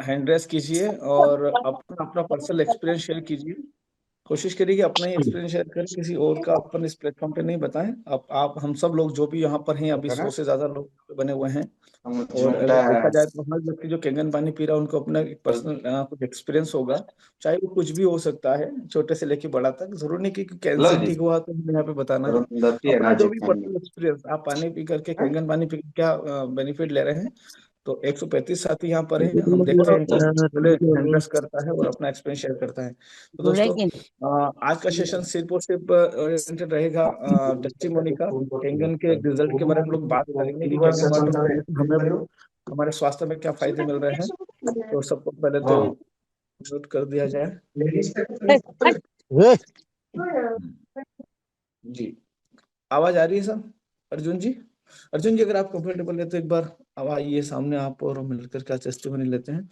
Hand raise कीजिए और अपना अपना पर्सनल एक्सपीरियंस शेयर कीजिए। कोशिश करिए कि अपना ही एक्सपीरियंस शेयर करें, किसी और का अपन इस प्लेटफॉर्म पे नहीं बताएं। आप हम सब लोग जो भी यहाँ पर हैं, अभी 100 से ज्यादा लोग बने हुए हैं। और अगर देखा जाए तो हर व्यक्ति जो कैंगन पानी पी रहा है उनको अपना एक पर्सनल कुछ एक्सपीरियंस होगा। चाहे वो कुछ भी हो सकता है, छोटे से लेके बड़ा तक। जरूरी नहीं कि कैंसर ठीक हुआ तो हमें यहाँ पे बताना है। अपना जो भी पर्सनल एक्सपीरियंस, आप पानी पी करके, कैंगन पानी पी के क्या बेनिफिट ले रहे हैं। तो 135 साथी यहाँ पर हैं, हम देखते हैं कौन पहले हैंडल्स करता है और अपना एक्सपीरियंस शेयर करता है। तो दोस्तों, आज का सेशन सिर्फ और सिर्फ ओरिएंटेड रहेगा टेस्टिमोनी का। कैंगन के रिजल्ट के बारे में हम लोग बात करेंगे कि कैंगन वाटर पीने से हमें हमारे स्वास्थ्य में क्या फायदे मिल रहे हैं। तो सबको पहले तो म्यूट कर दिया जाए। जी, आवाज आ रही है सब? अर्जुन जी, अर्जुन जी, अगर आप कंफर्टेबल है तो एक बार अब आइए सामने, आप और हम मिलकर क्या टेस्टिमोनी लेते हैं।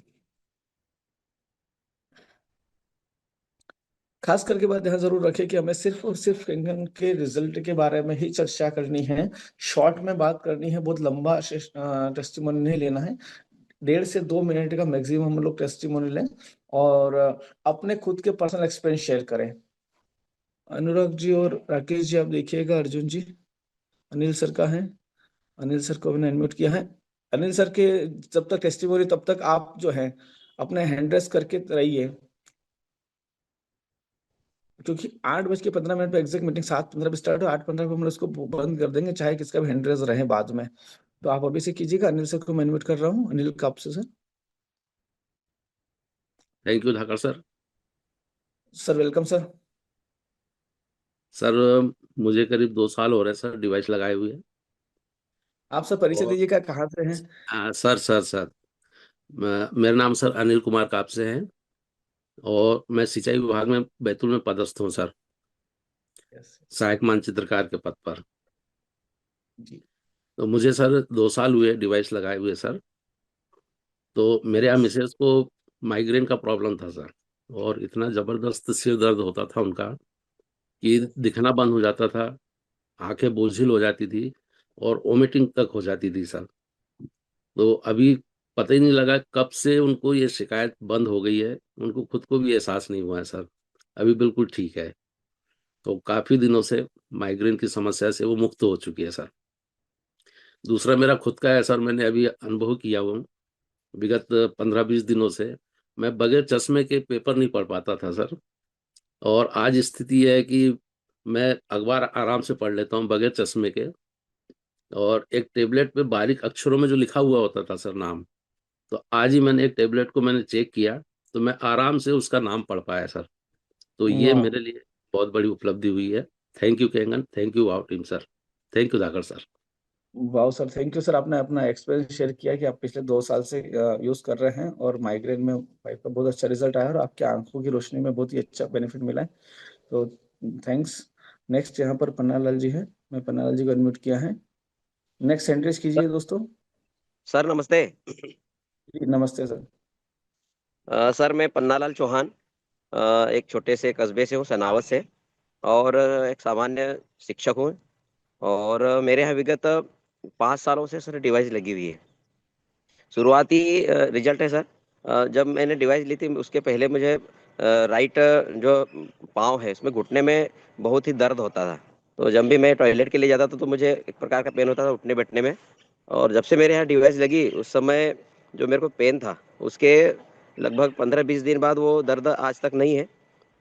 खास करके बात ध्यान जरूर रखें कि हमें सिर्फ और सिर्फ कैंगन के रिजल्ट के बारे में ही चर्चा करनी है। शॉर्ट में बात करनी है, बहुत लंबा टेस्टिमोनी नहीं लेना है। 1.5 से 2 मिनट का मैक्सिमम हम लोग टेस्टिमोनी लें और अपने खुद के पर्सनल एक्सपीरियंस शेयर करें। अनुराग जी और राकेश जी, आप देखिएगा। अर्जुन जी, अनिल सर का है, अनिल सर को मैंने अनम्यूट किया है। अनिल सर के जब तक टेस्टिमोनी, तब तक आप जो है अपने हैंड रेस करके रहिए, क्योंकि 8:15 पे एग्जैक्ट मीटिंग 7:15 पे स्टार्ट हो। 8:15 पे हम लोग इसको बंद कर देंगे, चाहे किसका भी हैंड रेस रहे बाद में। तो आप अभी से कीजिएगा। अनिल सर को मैं इन्वाइट कर रहा हूँ। Anil Kapse sir. Thank you Dhakar sir. Sir welcome sir. Sir मुझे करीब 2 साल हो रहे हैं सर डिवाइस लगाए हुए। आप सर परिचय और दीजिएगा, कहाँ से हैं? सर मेरा नाम सर अनिल कुमार काप से है और मैं सिंचाई विभाग में बैतूल में पदस्थ हूँ सर, यस। सहायक मानचित्रकार के पद पर। जी। तो मुझे सर 2 साल हुए डिवाइस लगाए हुए सर। तो मेरे यहाँ मिसेस को माइग्रेन का प्रॉब्लम था सर, और इतना जबरदस्त सिर दर्द होता था उनका कि दिखना बंद हो जाता था, आंखें बोझिल हो जाती थी और वोमिटिंग तक हो जाती थी सर। तो अभी पता ही नहीं लगा कब से उनको ये शिकायत बंद हो गई है, उनको खुद को भी एहसास नहीं हुआ है सर। अभी बिल्कुल ठीक है। तो काफी दिनों से माइग्रेन की समस्या से वो मुक्त हो चुकी है सर। दूसरा मेरा खुद का है सर, मैंने अभी अनुभव किया हूँ विगत 15-20 दिनों से मैं बगैर चश्मे के पेपर नहीं पढ़ पाता था सर। और आज स्थिति है कि मैं अखबार आराम से पढ़ लेता हूँ बगैर चश्मे के। और एक टेबलेट पे बारीक अक्षरों में जो लिखा हुआ होता था सर नाम, तो आज ही मैंने एक टेबलेट को मैंने चेक किया, तो मैं आराम से उसका नाम पढ़ पाया सर। तो ये वाह, मेरे लिए बहुत बड़ी उपलब्धि हुई है। Thank you Kangan, thank you wow team sir, thank you Dhakar sir. वाह सर, थैंक यू सर। आपने अपना एक्सपीरियंस शेयर किया कि आप पिछले 2 साल से यूज कर रहे हैं और माइग्रेन में पाइप का बहुत अच्छा रिजल्ट आया और आपके आंखों की रोशनी में बहुत ही अच्छा बेनिफिट मिला है। तो थैंक्स। नेक्स्ट यहाँ पर पन्नालाल जी है, मैं पन्नालाल जी को अनम्यूट किया है। नेक्स्ट एंट्रीज कीजिए दोस्तों। सर नमस्ते। जी, नमस्ते सर। सर मैं पन्नालाल चौहान, एक छोटे से कस्बे से हूँ, सनावत से। और एक सामान्य शिक्षक हूँ। और मेरे यहाँ विगत 5 सालों से सर डिवाइस लगी हुई है। शुरुआती रिजल्ट है सर। जब मैंने डिवाइस ली थी उसके पहले मुझे राइट जो पाँव है उसमें घुटने में बहुत ही दर्द होता था। तो जब भी मैं टॉयलेट के लिए जाता था तो मुझे एक प्रकार का पेन होता था उठने बैठने में। और जब से मेरे यहाँ डिवाइस लगी उस समय जो मेरे को पेन था उसके लगभग 15-20 दिन बाद वो दर्द आज तक नहीं है।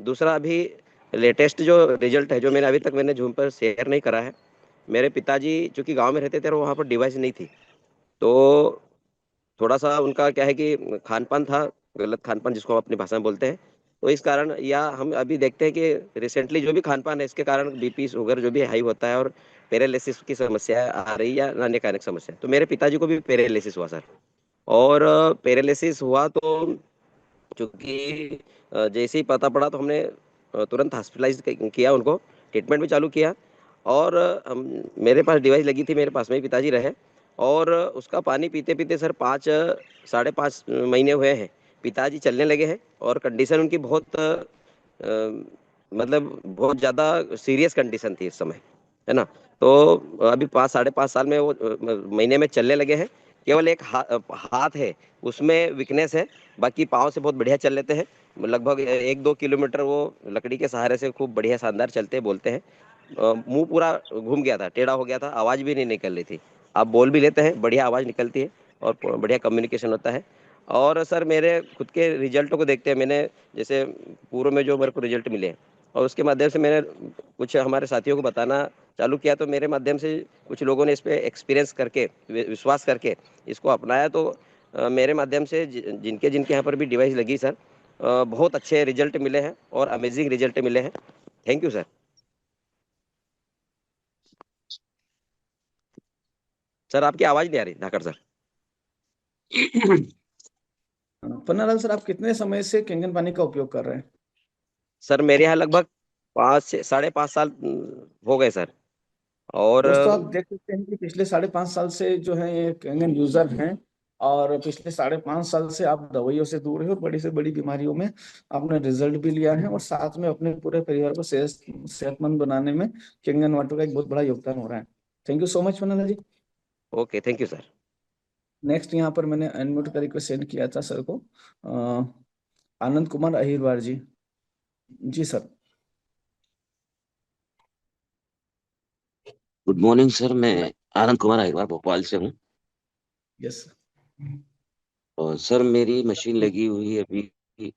दूसरा, अभी लेटेस्ट जो रिजल्ट है जो मैंने अभी तक मैंने जूम पर शेयर नहीं करा है। मेरे पिताजी चूंकि गांव में रहते थे और वहाँ पर डिवाइस नहीं थी, तो थोड़ा सा उनका क्या है कि खान पान था, गलत खान पान जिसको हम अपनी भाषा में बोलते हैं। तो इस कारण, या हम अभी देखते हैं कि रिसेंटली जो भी खान पान है इसके कारण बीपी शुगर जो भी हाई होता है और पैरालिसिस की समस्या आ रही या अन्य कार्य समस्या। तो मेरे पिताजी को भी पैरालिसिस हुआ सर। और पैरालिसिस हुआ तो चूंकि जैसे ही पता पड़ा तो हमने तुरंत हॉस्पिटलाइज किया, उनको ट्रीटमेंट भी चालू किया। और हम मेरे पास डिवाइस लगी थी, मेरे पास में ही पिताजी रहे। और उसका पानी पीते पीते सर 5 साढ़े 5 महीने हुए हैं, पिताजी चलने लगे हैं। और कंडीशन उनकी बहुत मतलब बहुत ज़्यादा सीरियस कंडीशन थी इस समय, है ना। तो अभी 5 साढ़े 5 साल में वो महीने में चलने लगे हैं। केवल एक हाथ है उसमें वीकनेस है, बाकी पाँव से बहुत बढ़िया चल लेते हैं। लगभग 1-2 किलोमीटर वो लकड़ी के सहारे से खूब बढ़िया शानदार चलते बोलते हैं। मुंह पूरा घूम गया था, टेढ़ा हो गया था, आवाज भी नहीं निकल रही थी। आप बोल भी लेते हैं, बढ़िया आवाज निकलती है और बढ़िया कम्युनिकेशन होता है। और सर मेरे खुद के रिजल्टों को देखते हैं, मैंने जैसे पूर्व में जो मेरे को रिजल्ट मिले और उसके माध्यम से मैंने कुछ हमारे साथियों को बताना चालू किया, तो मेरे माध्यम से कुछ लोगों ने इस पे एक्सपीरियंस करके विश्वास करके इसको अपनाया। तो मेरे माध्यम से जिनके जिनके यहाँ पर भी डिवाइस लगी सर, बहुत अच्छे रिजल्ट मिले हैं और अमेजिंग रिजल्ट मिले हैं। Thank you sir. सर आपकी आवाज नहीं आ रही धाकड़ सर। पन्नालाल सर, आप कितने समय से कैंगन पानी का उपयोग कर रहे हैं? सर मेरे यहाँ लगभग 5 से 5.5 साल हो गए सर। और दोस्तों, आप देख सकते हैं कि पिछले 5.5 साल से जो है ये कैंगन यूजर हैं, और पिछले 5.5 साल से आप दवाइयों से दूर हैं और बड़ी से बड़ी बीमारियों में आपने रिजल्ट भी लिया है, और साथ में अपने पूरे परिवार को सेहतमंद बनाने में कैंगन वाटर का एक बहुत बड़ा योगदान हो रहा है। Thank you so much Pannalal ji. Okay, thank you sir. Next यहाँ पर मैंने अनम्यूट करके सेंड किया था सर को, आनंद कुमार अहिरवार जी। जी सर। गुड मॉर्निंग सर, मैं आनंद कुमार अहिरवार भोपाल से हूँ। यस। और सर मेरी मशीन लगी हुई है अभी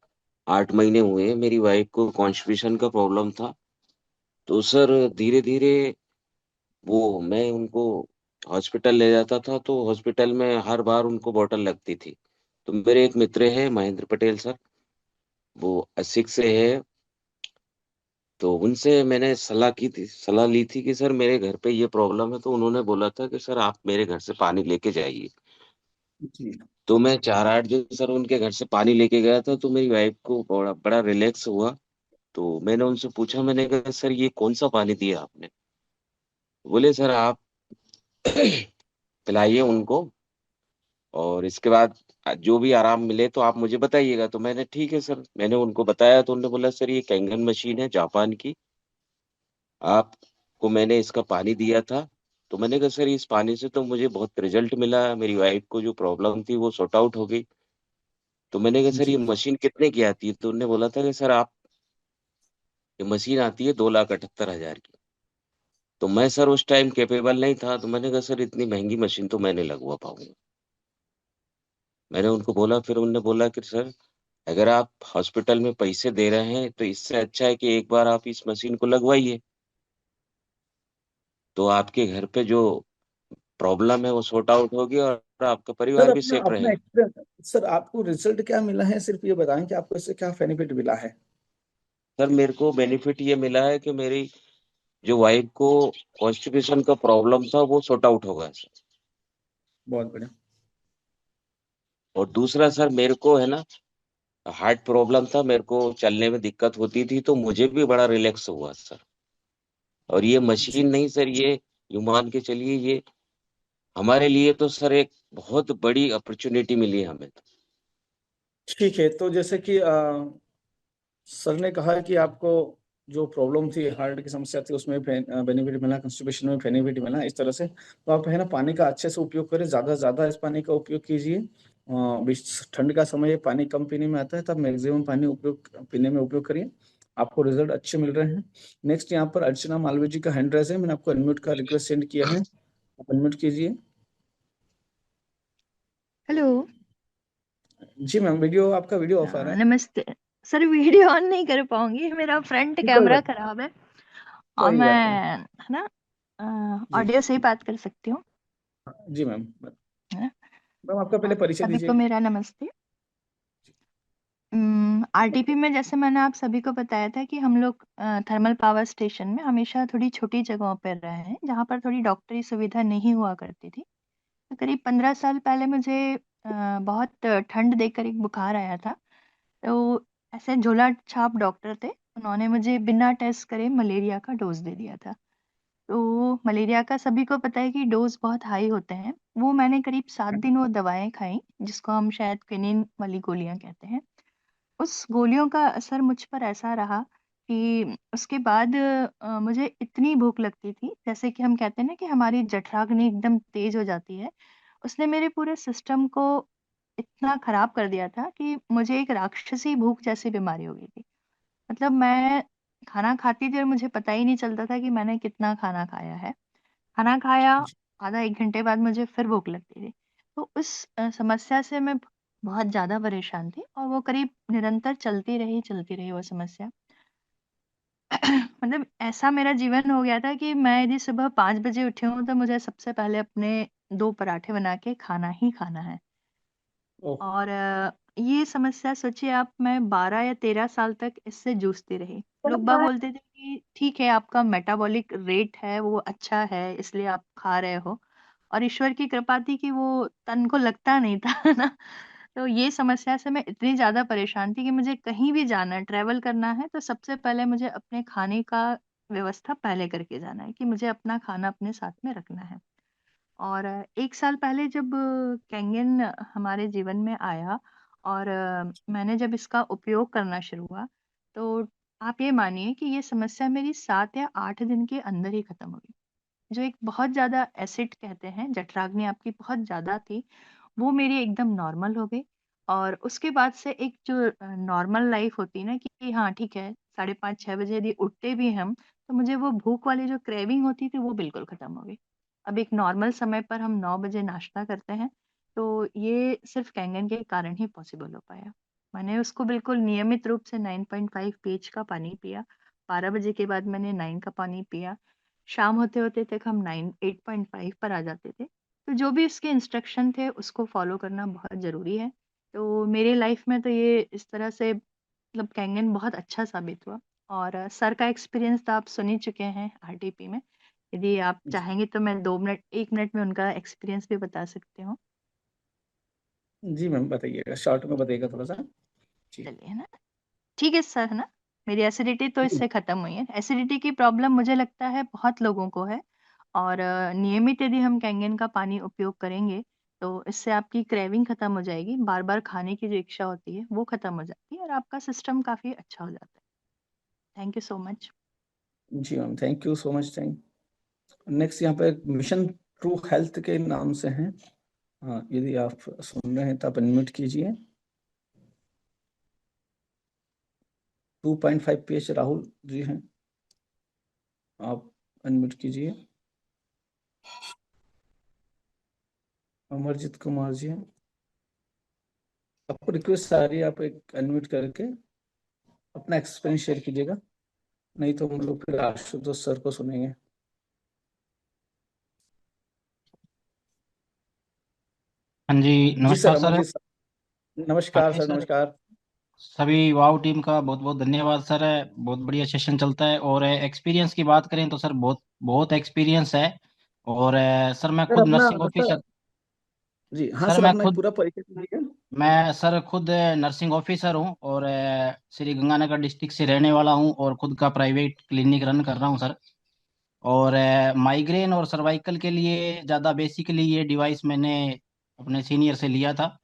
8 महीने हुए हैं। मेरी वाइफ को कॉन्स्टिपेशन का प्रॉब्लम था, तो सर धीरे धीरे वो मैं उनको हॉस्पिटल ले जाता था, तो हॉस्पिटल में हर बार उनको बोतल लगती थी। तो मेरे एक मित्र है महेंद्र पटेल सर, वो असिक से है। तो उनसे मैंने सलाह ली थी कि सर मेरे घर पे ये प्रॉब्लम है। तो उन्होंने बोला था कि सर आप मेरे घर से पानी लेके जाइए। जी। तो मैं 4-8 दिन सर उनके घर से पानी लेके गया था, तो मेरी वाइफ को बड़ा बड़ा रिलैक्स हुआ। तो मैंने उनसे पूछा, मैंने कहा सर ये कौन सा पानी दिया आपने? बोले सर आप पिलाइए उनको, और इसके बाद जो भी आराम मिले तो आप मुझे बताइएगा। तो मैंने ठीक है सर, मैंने उनको बताया। तो उन्होंने बोला सर ये कैंगन मशीन है जापान की, आपको मैंने इसका पानी दिया था। तो मैंने कहा सर इस पानी से तो मुझे बहुत रिजल्ट मिला, मेरी वाइफ को जो प्रॉब्लम थी वो सॉर्ट आउट हो गई। तो मैंने कहा सर ये जी। मशीन कितने की आती है? तो उन्होंने बोला था कि सर आप, ये मशीन आती है 2,78,000 की। तो मैं सर उस टाइम कैपेबल नहीं था, तो मैंने कहा सर इतनी महंगी मशीन तो मैं नहीं लगवा पाऊंगा। मैंने उनको बोला, फिर उन्होंने बोला कि सर अगर आप हॉस्पिटल में पैसे दे रहे हैं तो इससे अच्छा है कि एक बार आप इस मशीन को लगवाइए, तो आपके घर पे जो प्रॉब्लम है वो सॉर्ट आउट होगी और आपका सर, परिवार भी अपना सेफ अपना रहेगा। एक्सपीरियंस सर, आपको रिजल्ट क्या मिला है, सिर्फ ये बताएं कि आपको इससे क्या बेनिफिट मिला है। सर मेरे को बेनिफिट ये मिला है कि मेरी जो वाइफ को कॉन्स्टिपेशन का प्रॉब्लम था वो सॉर्ट आउट होगा सर। बहुत बढ़िया। और दूसरा सर मेरे को है ना हार्ट प्रॉब्लम था, मेरे को चलने में दिक्कत होती थी, तो मुझे भी बड़ा रिलैक्स हुआ सर। और ये मशीन जी। नहीं सर, ये यूं मान के चलिए, ये हमारे लिए तो सर एक बहुत बड़ी अपॉर्चुनिटी मिली है हमें तो। ठीक है, तो जैसे कि सर ने कहा कि आपको जो प्रॉब्लम थी, हार्ट की समस्या थी, उसमें बेनिफिट मिला, कंस्टिपेशन में बेनिफिट मिला, इस तरह से तो आप है ना पानी का अच्छे से उपयोग करें, ज्यादा से ज्यादा इस पानी का उपयोग कीजिए। ठंड का समय पानी कम पीने में आता है, तब मैक्सिमम पानी उपयोग पीने में उपयोग करिए, आपको रिजल्ट अच्छे मिल रहे हैं। नेक्स्ट यहाँ पर अर्चना मालवीय जी का हैंड राइज है, मैंने आपको अनम्यूट का रिक्वेस्ट सेंड किया है, आप अनम्यूट कीजिए। हेलो। जी मैम, आपका वीडियो ऑफ आ रहा है। नमस्ते सर, वीडियो ऑन नहीं कर पाऊंगी, मेरा फ्रंट जी, कोई कैमरा बात खराब है। और कोई मैं बात नहीं। है ना जी। ऑडियो से ही बात कर सकती हूँ, जी मैम। है ना? मैम, आपका पहले परिचय सभी को दीजिए। मेरा नमस्ते। आरटीपी में जैसे मैंने आप सभी को बताया था कि हम लोग थर्मल पावर स्टेशन में हमेशा थोड़ी छोटी जगहों पर रहे हैं, जहाँ पर थोड़ी डॉक्टरी सुविधा नहीं हुआ करती थी। तो करीब 15 साल पहले मुझे बहुत ठंड देखकर एक बुखार आया था। तो ऐसे झोला छाप डॉक्टर थे, उन्होंने मुझे बिना टेस्ट करे मलेरिया का डोज दे दिया था। तो मलेरिया का सभी को पता है कि डोज बहुत हाई होते हैं। वो मैंने करीब 7 दिन वो दवाएं खाई, जिसको हम शायद क्विनिन वाली गोलियां कहते हैं। उस गोलियों का असर मुझ पर ऐसा रहा कि उसके बाद मुझे इतनी भूख लगती थी, जैसे कि हम कहते हैं ना कि हमारी जठराग्नि एकदम तेज हो जाती है, उसने मेरे पूरे सिस्टम को इतना खराब कर दिया था कि मुझे एक राक्षसी भूख जैसी बीमारी हो गई थी। मतलब मैं खाना खाती थी और मुझे पता ही नहीं चलता था कि मैंने कितना खाना खाया है। खाना खाया, आधा 1 घंटे बाद मुझे फिर भूख लगती थी। तो उस समस्या से मैं बहुत ज़्यादा परेशान थी और वो करीब निरंतर चलती रही वो समस्या। मतलब ऐसा मेरा जीवन हो गया था कि मैं यदि सुबह 5 बजे उठी हूँ तो मुझे सबसे पहले अपने 2 पराठे बना के खाना ही खाना है। ओह। और ये समस्या सोचिए आप, मैं 12 या 13 साल तक इससे जूझती रही। लोग बाग बोलते थे कि ठीक है, आपका मेटाबॉलिक रेट है वो अच्छा है इसलिए आप खा रहे हो, और ईश्वर की कृपा थी कि वो तन को लगता नहीं था ना। तो ये समस्या से मैं इतनी ज़्यादा परेशान थी कि मुझे कहीं भी जाना है, ट्रैवल करना है, तो सबसे पहले मुझे अपने खाने का व्यवस्था पहले करके जाना है कि मुझे अपना खाना अपने साथ में रखना है। और 1 साल पहले जब कैंगन हमारे जीवन में आया और मैंने जब इसका उपयोग करना शुरू हुआ, तो आप ये मानिए कि ये समस्या मेरी 7 या 8 दिन के अंदर ही खत्म हो गई। जो एक बहुत ज़्यादा एसिड कहते हैं, जठराग्नि आपकी बहुत ज़्यादा थी, वो मेरी एकदम नॉर्मल हो गई। और उसके बाद से एक जो नॉर्मल लाइफ़ होती है ना कि हाँ, ठीक है, साढ़े 5-6 बजे यदि उठते भी हम, तो मुझे वो भूख वाली जो क्रेविंग होती थी, वो बिल्कुल खत्म हो गई। अब एक नॉर्मल समय पर हम 9 बजे नाश्ता करते हैं, तो ये सिर्फ़ कैंगन के कारण ही पॉसिबल हो पाया। मैंने उसको बिल्कुल नियमित रूप से 9.5 पीएच का पानी पिया, 12 बजे के बाद मैंने 9 का पानी पिया, शाम होते-होते तक हम 9 8.5 पर आ जाते थे। तो जो भी उसके इंस्ट्रक्शन थे उसको फ़ॉलो करना बहुत ज़रूरी है। तो मेरे लाइफ़ में तो ये इस तरह से मतलब कैंगन बहुत अच्छा साबित हुआ। और सर का एक्सपीरियंस तो आप सुन ही चुके हैं आरटीपी में। यदि आप जी चाहेंगे तो मैं 2 मिनट 1 मिनट में उनका एक्सपीरियंस भी बता सकती हूँ। जी मैम, बताइएगा, शॉर्ट में बताइएगा थोड़ा सा। जी। चलिए, है ना? ठीक है सर, है ना? मेरी एसिडिटी तो इससे खत्म हुई है। एसिडिटी की प्रॉब्लम मुझे लगता है बहुत लोगों को है, और नियमित यदि हम कैंगन का पानी उपयोग करेंगे, तो इससे आपकी क्रेविंग खत्म हो जाएगी। बार-बार खाने की जो इच्छा होती है, वो खत्म हो जाती है और आपका सिस्टम काफ़ी अच्छा हो जाता है। Thank you so much. जी ma'am, thank you so much. Thank next यहाँ पे मिशन ट्रू हेल्थ के नाम से हैं। हाँ, यदि आप सुन रहे हैं तो आप अनम्यूट कीजिए। 2.5 पीएच राहुल जी हैं, आप अनम्यूट कीजिए। अमरजीत कुमार जी हैं, आपको रिक्वेस्ट आ रही है, आप एक अनम्यूट करके अपना एक्सपीरियंस शेयर कीजिएगा, नहीं तो हम लोग फिर आशुतोष सर को सुनेंगे। हाँ जी, जी सर, नमस्कार सर। अमरजीत सर, हाँ नमस्कार जी सर, सर, नमस्कार। सभी वाव टीम का बहुत बहुत धन्यवाद सर। बहुत बढ़िया सेशन चलता है। और एक्सपीरियंस की बात करें तो सर बहुत बहुत एक्सपीरियंस है। और सर मैं सर खुद अपना नर्सिंग सर, ऑफिसर। जी हाँ सर सर, मैं अपना एक खुद पूरा परिचय दीजिए। मैं सर खुद नर्सिंग ऑफिसर हूँ और श्री गंगानगर डिस्ट्रिक्ट से रहने वाला हूँ और खुद का प्राइवेट क्लिनिक रन कर रहा हूँ सर। और माइग्रेन और सर्वाइकल के लिए ज़्यादा बेसिकली ये डिवाइस मैंने अपने सीनियर से लिया था,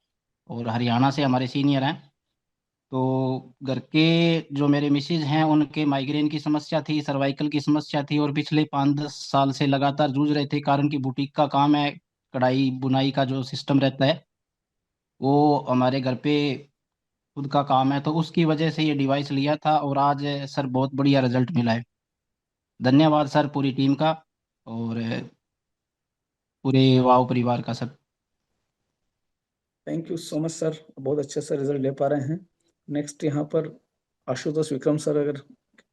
और हरियाणा से हमारे सीनियर हैं। तो घर के जो मेरे मिसेज हैं उनके माइग्रेन की समस्या थी, सर्वाइकल की समस्या थी, और पिछले 5-10 साल से लगातार जूझ रहे थे। कारण कि बुटीक का काम है, कढ़ाई बुनाई का जो सिस्टम रहता है वो हमारे घर पे खुद का काम है, तो उसकी वजह से ये डिवाइस लिया था। और आज सर बहुत बढ़िया रिजल्ट मिला है। धन्यवाद सर पूरी टीम का और पूरे वाव परिवार का sir. Thank you so much sir, बहुत अच्छे से रिजल्ट ले पा रहे हैं। नेक्स्ट यहाँ पर आशुतोष विक्रम सर, अगर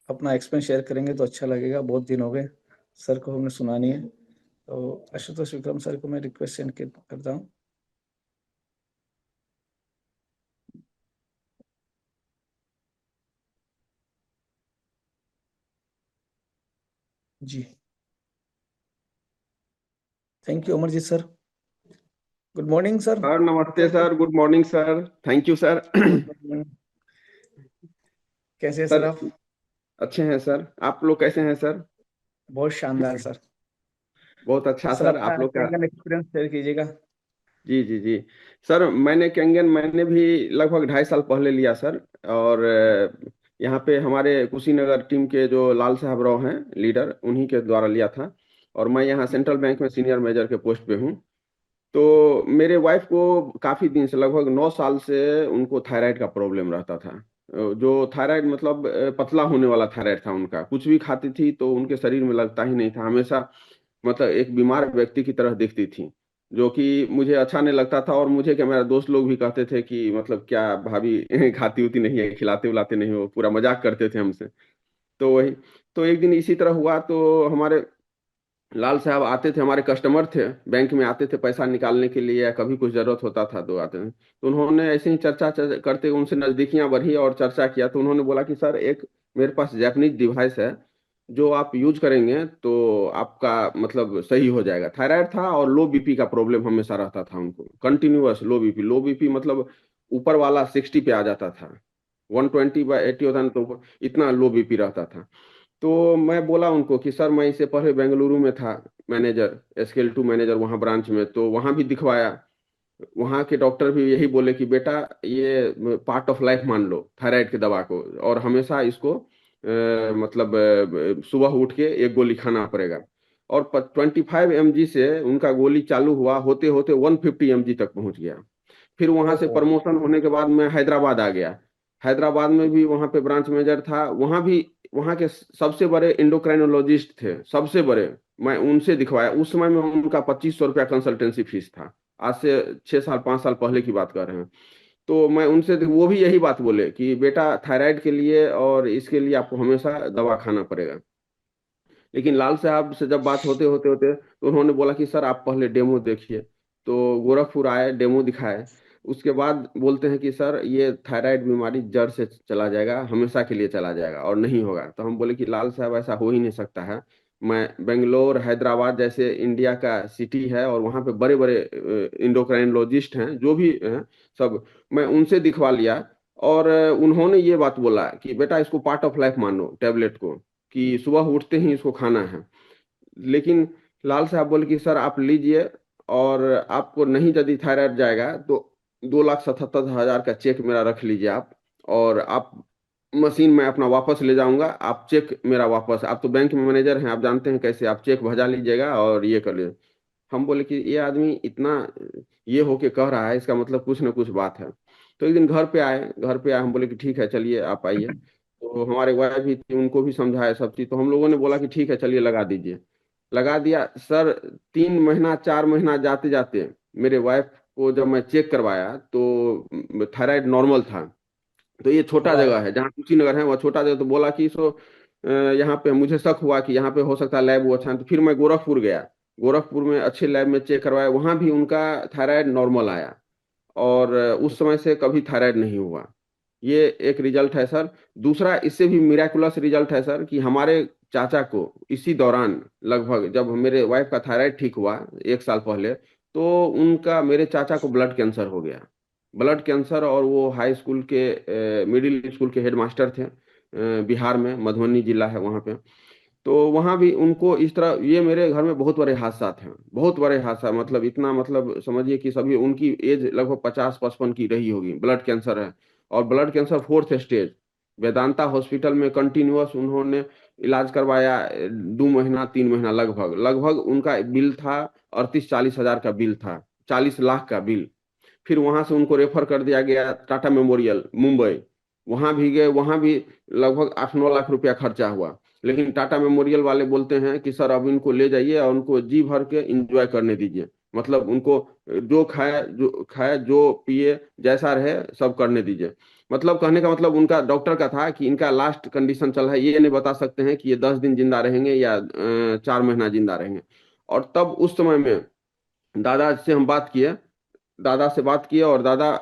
अपना एक्सपीरियंस शेयर करेंगे तो अच्छा लगेगा, बहुत दिन हो गए सर को हमने सुना नहीं है। तो आशुतोष विक्रम सर को मैं रिक्वेस्ट सेंड करता हूँ। जी, thank you Amarjeet sir. Good morning sir. Sir नमस्ते sir, good morning sir, thank you sir. Good morning. कैसे हैं सर सर आप? अच्छे हैं सर, आप लोग कैसे हैं सर? बहुत शानदार सर। बहुत अच्छा सर सर, अपना आप लोग का। कैंगन एक्सपीरियंस शेयर कीजिएगा। जी जी जी। सर मैंने कैंगन मैंने भी लगभग 2.5 साल पहले लिया सर। और यहाँ पे हमारे कुशीनगर टीम के जो लाल साहब राव हैं लीडर, उन्हीं के द्वारा लिया था। और मैं यहाँ सेंट्रल बैंक में सीनियर मैनेजर के पोस्ट पे हूँ। तो मेरे वाइफ को काफी दिन से, लगभग 9 साल से उनको थायराइड का प्रॉब्लम रहता था। जो थायराइड मतलब पतला होने वाला थायराइड था उनका। कुछ भी खाती थी तो उनके शरीर में लगता ही नहीं था, हमेशा मतलब एक बीमार व्यक्ति की तरह दिखती थी, जो कि मुझे अच्छा नहीं लगता था। और मुझे क्या, मेरा दोस्त लोग भी कहते थे कि मतलब क्या भाभी खाती होती नहीं है, खिलाते उलाते नहीं हो, पूरा मजाक करते थे हमसे। तो वही, तो एक दिन इसी तरह हुआ। तो हमारे लाल साहब आते थे, हमारे कस्टमर थे, बैंक में आते थे पैसा निकालने के लिए, या कभी कुछ जरूरत होता था तो आते थे। तो उन्होंने ऐसे ही चर्चा करते, उनसे नजदीकियां बढ़ी और चर्चा किया। तो उन्होंने बोला कि सर, एक मेरे पास जैपनीज डिवाइस है, जो आप यूज करेंगे तो आपका मतलब सही हो जाएगा। थायराइड था और लो बीपी का प्रॉब्लम हमेशा रहता था उनको, कंटिन्यूअस लो बीपी। लो बीपी मतलब ऊपर वाला 60 पे आ जाता था, 120/80 होता ना, तो इतना लो बीपी रहता था। तो मैं बोला उनको कि सर, मैं इससे पहले बेंगलुरु में था मैनेजर, SKL2 मैनेजर वहाँ ब्रांच में, तो वहाँ भी दिखवाया। वहाँ के डॉक्टर भी यही बोले कि बेटा, ये पार्ट ऑफ लाइफ मान लो थायराइड की दवा को, और हमेशा इसको मतलब सुबह उठ के एक गोली खाना पड़ेगा। और 25 mg से उनका गोली चालू हुआ, होते होते 150 mg तक पहुंच गया। फिर वहां से ओहो। प्रमोशन होने के बाद मैं हैदराबाद आ गया। हैदराबाद में भी वहां पे ब्रांच मैनेजर था, वहां भी वहां के सबसे बड़े इंडोक्राइनोलॉजिस्ट थे, सबसे बड़े। मैं उनसे दिखवाया। उस समय में उनका 2500 रुपया कंसल्टेंसी फीस था। आज से 6 साल 5 साल पहले की बात कर रहे हैं। तो मैं उनसे, वो भी यही बात बोले कि बेटा, थायराइड के लिए और इसके लिए आपको हमेशा दवा खाना पड़ेगा। लेकिन लाल साहब से जब बात होते होते होते, तो उन्होंने बोला कि सर, आप पहले डेमो देखिए। तो गोरखपुर आए, डेमो दिखाए। उसके बाद बोलते हैं कि सर, ये थायराइड बीमारी जड़ से चला जाएगा, हमेशा के लिए चला जाएगा और नहीं होगा। तो हम बोले कि लाल साहब, ऐसा हो ही नहीं सकता है। मैं बेंगलोर, हैदराबाद जैसे इंडिया का सिटी है, और वहाँ पे बड़े बड़े इंडोक्राइनोलॉजिस्ट हैं जो भी हैं, सब मैं उनसे दिखवा लिया। और उन्होंने ये बात बोला कि बेटा, इसको पार्ट ऑफ लाइफ मानो, टैबलेट को, कि सुबह उठते ही इसको खाना है। लेकिन लाल साहब बोले कि सर, आप लीजिए, और आपको नहीं यदि थायराइड जाएगा तो 2,77,000 का चेक मेरा रख लीजिए आप। और आप मशीन में अपना वापस ले जाऊंगा, आप चेक मेरा वापस, आप तो बैंक में मैनेजर हैं, आप जानते हैं कैसे, आप चेक भजा लीजिएगा और ये कर लीजिए। हम बोले कि ये आदमी इतना ये होके कह रहा है, इसका मतलब कुछ ना कुछ बात है। तो एक दिन घर पे आए, हम बोले कि ठीक है, चलिए आप आइए। तो हमारे वाइफ भी थी, उनको भी समझाया सब चीज। तो हम लोगों ने बोला कि ठीक है, चलिए लगा दीजिए। लगा दिया सर। 3 महीना 4 महीना जाते जाते मेरे वाइफ को जब मैं चेक करवाया तो थायराइड नॉर्मल था। तो ये छोटा वाह। जगह है जहाँ कुशीनगर है, वह छोटा जगह। तो बोला कि इसको यहाँ पे मुझे शक हुआ कि यहाँ पे हो सकता है लैब वो अच्छा है। तो फिर मैं गोरखपुर गया। गोरखपुर में अच्छे लैब में चेक करवाया, वहाँ भी उनका थायराइड नॉर्मल आया। और उस समय से कभी थायराइड नहीं हुआ। ये एक रिजल्ट है सर। दूसरा, इससे भी मिराकुलस रिजल्ट है सर, कि हमारे चाचा को इसी दौरान, लगभग जब मेरे वाइफ का थायराइड ठीक हुआ 1 साल पहले, तो उनका, मेरे चाचा को ब्लड कैंसर हो गया। ब्लड कैंसर, और वो हाई स्कूल के, मिडिल स्कूल के हेडमास्टर थे, बिहार में, मधुबनी जिला है वहाँ पे। तो वहां भी उनको इस तरह, ये मेरे घर में बहुत बड़े हादसा थे, बहुत बड़े हादसा, मतलब इतना, मतलब समझिए कि सभी, उनकी एज लगभग 50-55 की रही होगी, ब्लड कैंसर है। और blood cancer 4th stage. Vedanta hospital में कंटिन्यूअस उन्होंने इलाज करवाया, 2 महीना 3 महीना लगभग लगभग उनका बिल था, 38-40 हजार का बिल था, 40 लाख का बिल। फिर वहां से उनको रेफर कर दिया गया टाटा मेमोरियल मुंबई। वहां भी गए, वहां भी लगभग 8-9 लाख रुपया खर्चा हुआ। लेकिन टाटा मेमोरियल वाले बोलते हैं कि सर, अब इनको ले जाइए और उनको जी भर के एंजॉय करने दीजिए। मतलब उनको जो खाए जो पिए, जैसा रहे सब करने दीजिए। मतलब कहने का मतलब उनका, डॉक्टर का था कि इनका लास्ट कंडीशन चल रहा है, ये नहीं बता सकते हैं कि ये 10 दिन जिंदा रहेंगे या 4 महीना जिंदा रहेंगे। और तब उस समय में दादा से हम बात किए, दादा से बात किए, और दादा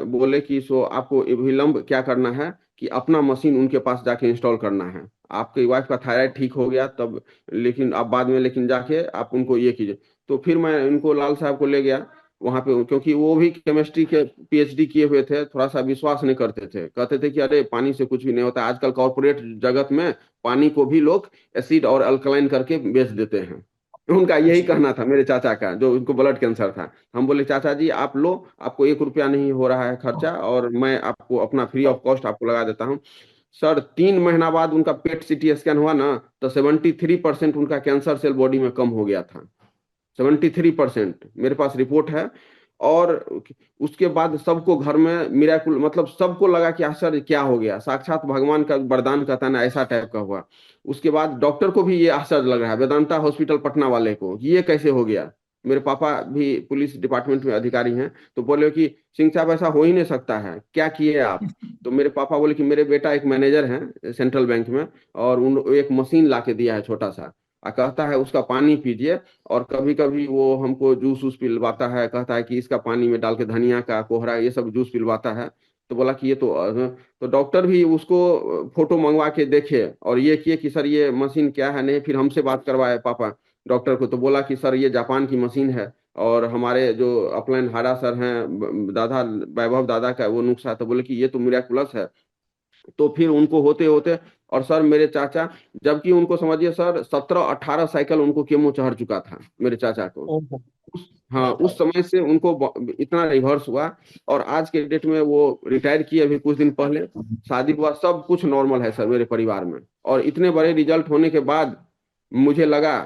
बोले कि सो आपको विलंब क्या करना है, कि अपना मशीन उनके पास जाके इंस्टॉल करना है। आपकी वाइफ का थायराइड ठीक हो गया तब, लेकिन आप बाद में, लेकिन जाके आप उनको ये कीजिए। तो फिर मैं इनको लाल साहब को ले गया वहां पे, क्योंकि वो भी केमिस्ट्री के PhD किए हुए थे। थोड़ा सा विश्वास नहीं करते थे, कहते थे कि अरे पानी से कुछ भी नहीं होता। आजकल कॉर्पोरेट जगत में पानी को भी लोग एसिड और अल्कलाइन करके बेच देते हैं। उनका यही जी। कहना था, मेरे चाचा का, जो उनको ब्लड कैंसर था। हम बोले चाचा जी, आप लो, आपको 1 रुपया नहीं हो रहा है खर्चा, और मैं आपको अपना फ्री ऑफ कॉस्ट आपको लगा देता हूँ। सर, 3 महीना बाद उनका पेट CT स्कैन हुआ ना, तो 73% उनका कैंसर सेल बॉडी में कम हो गया था। 73% मेरे पास रिपोर्ट है। और उसके बाद सबको घर में मिराकुल, मतलब सबको लगा कि आश्चर्य क्या हो गया, साक्षात भगवान का वरदान कहता है ना, ऐसा टाइप का हुआ। उसके बाद डॉक्टर को भी ये आश्चर्य लग रहा है, वेदांता हॉस्पिटल पटना वाले को, ये कैसे हो गया। मेरे पापा भी पुलिस डिपार्टमेंट में अधिकारी हैं, तो बोले कि सिंह साहब ऐसा हो ही नहीं सकता है, क्या किए आप। तो मेरे पापा बोले कि मेरे बेटा एक मैनेजर हैं सेंट्रल बैंक में, और उन एक मशीन ला के दिया है छोटा सा, कहता है उसका पानी पीजिए, और कभी कभी वो हमको जूस वूस पिलवाता है, कहता है कि इसका पानी में डाल के धनिया का कोहरा ये सब जूस पिलवाता है। तो बोला कि ये तो डॉक्टर भी उसको फोटो मंगवा के देखे और ये किए कि सर ये मशीन क्या है, नहीं फिर हमसे बात करवाए पापा डॉक्टर को, तो बोला कि सर ये जापान की मशीन है, और हमारे जो अपलाइन हाड़ा सर हैं दादा वैभव दादा का वो नुस्खा, तो बोले कि ये तो मिराकुलस है। तो फिर उनको होते होते, और सर मेरे चाचा, जबकि उनको समझिए सर 17-18 साइकिल उनको केमो चढ़ चुका था मेरे चाचा को। ओहो। हाँ, उस समय से उनको इतना रिवर्स हुआ, और आज के डेट में वो रिटायर किए अभी कुछ दिन पहले, शादी हुआ, सब कुछ नॉर्मल है सर मेरे परिवार में। और इतने बड़े रिजल्ट होने के बाद मुझे लगा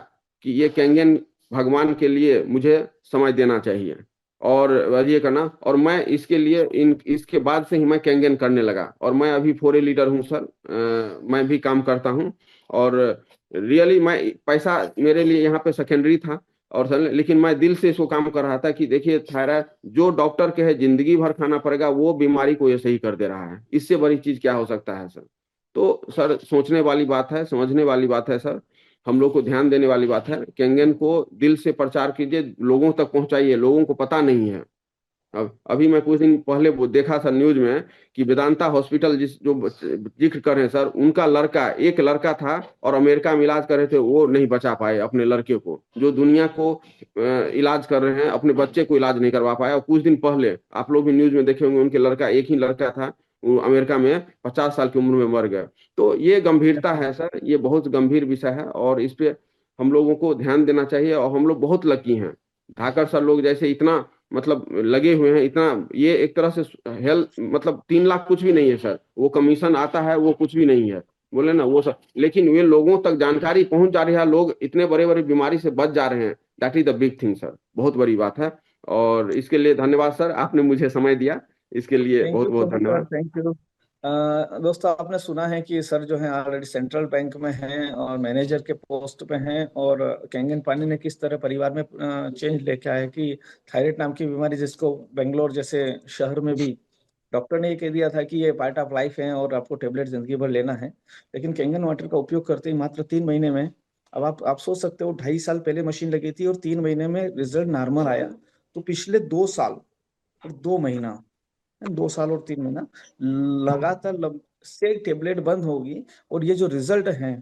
कि ये कैंगन भगवान के लिए मुझे समय देना चाहिए और ये करना, और मैं इसके लिए इसके बाद से ही मैं कैंगन करने लगा, और मैं अभी 4A लीडर हूँ सर। मैं भी काम करता हूँ, और रियली मैं पैसा मेरे लिए यहाँ पे सेकेंडरी था, और सर लेकिन मैं दिल से इसको काम कर रहा था कि देखिए थायराइड जो डॉक्टर के है जिंदगी भर खाना पड़ेगा, वो बीमारी को ये सही कर दे रहा है, इससे बड़ी चीज क्या हो सकता है सर। तो सर सोचने वाली बात है, समझने वाली बात है सर, हम लोग को ध्यान देने वाली बात है। कैंगन को दिल से प्रचार कीजिए, लोगों तक पहुंचाइए, लोगों को पता नहीं है। अब अभी मैं कुछ दिन पहले वो देखा सर न्यूज में कि वेदांता हॉस्पिटल जिस जो जिक्र कर रहे हैं सर, उनका लड़का, एक लड़का था और अमेरिका में इलाज कर रहे थे, वो नहीं बचा पाए अपने लड़के को, जो दुनिया को इलाज कर रहे हैं, अपने बच्चे को इलाज नहीं करवा पाए। और कुछ दिन पहले आप लोग भी न्यूज में देखे होंगे, उनके लड़का, एक ही लड़का था, वो अमेरिका में 50 साल की उम्र में मर गए। तो ये गंभीरता है सर, ये बहुत गंभीर विषय है, और इस पे हम लोगों को ध्यान देना चाहिए। और हम लोग बहुत लकी हैं, धाकर सर लोग जैसे इतना मतलब लगे हुए हैं, इतना ये एक तरह से हेल्थ, मतलब 3 लाख कुछ भी नहीं है सर, वो कमीशन आता है वो कुछ भी नहीं है, बोले ना वो सब, लेकिन वे लोगों तक जानकारी पहुंच जा रही है, लोग इतने बड़े बड़े बीमारी से बच जा रहे हैं। That is the big thing sir, बहुत बड़ी बात है। और इसके लिए धन्यवाद सर, आपने मुझे समय दिया, इसके लिए थैंक बहुत यू बहुत सो मच सर, धन्यवाद। Thank you. दोस्तों, आपने सुना है कि सर जो है ऑलरेडी सेंट्रल बैंक में हैं और मैनेजर के पोस्ट पे हैं, और कैंगन पानी ने किस तरह परिवार में चेंज लेके आया कि थायराइड नाम की बीमारी, जिसको बेंगलोर जैसे शहर में भी डॉक्टर ने ये कह दिया था कि ये पार्ट ऑफ लाइफ है और आपको टेबलेट जिंदगी भर लेना है, लेकिन कैंगन वाटर का उपयोग करते ही मात्र 3 महीने में, अब आप सोच सकते हो 2.5 साल पहले मशीन लगी थी और 3 महीने में रिजल्ट नॉर्मल आया। तो पिछले 2 साल और 2 महीना, 2 साल और 3 महीना लगातार से टेबलेट बंद होगी, और ये जो रिजल्ट है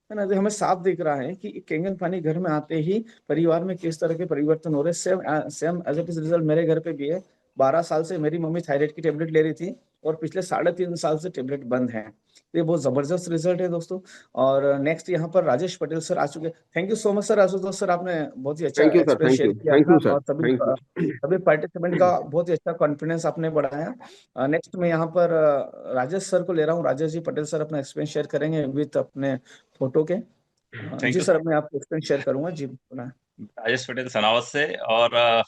ना, जो हमें साफ दिख रहा है कि कैंगन पानी घर में आते ही परिवार में किस तरह के परिवर्तन हो रहे हैं। Same same as it is result मेरे घर पे भी है। 12 साल से मेरी मम्मी थायराइड की टेबलेट ले रही थी, और पिछले 3.5 साल से टेबलेट बंद है। तो ये बहुत जबरदस्त रिजल्ट है दोस्तों। और नेक्स्ट यहाँ पर राजेश पटेल सर आ चुके हैं। Thank you so much sir, Ashutosh sir, आपने बहुत ही अच्छा thank you sir, experience thank share you, किया थैंक था, यू सर, और सभी थैंक यू। सभी पार्टिसिपेंट का बहुत ही अच्छा कॉन्फिडेंस आपने बढ़ाया। नेक्स्ट मैं यहाँ पर राजेश सर को ले रहा हूँ। राजेश जी पटेल सर अपना एक्सपीरियंस शेयर करेंगे विद अपने फोटो के। Thank ji you sir, sir. अब मैं आपको एक्सपीरियंस शेयर करूंगा जी, अपना। राजेश पटेल सनावत से, और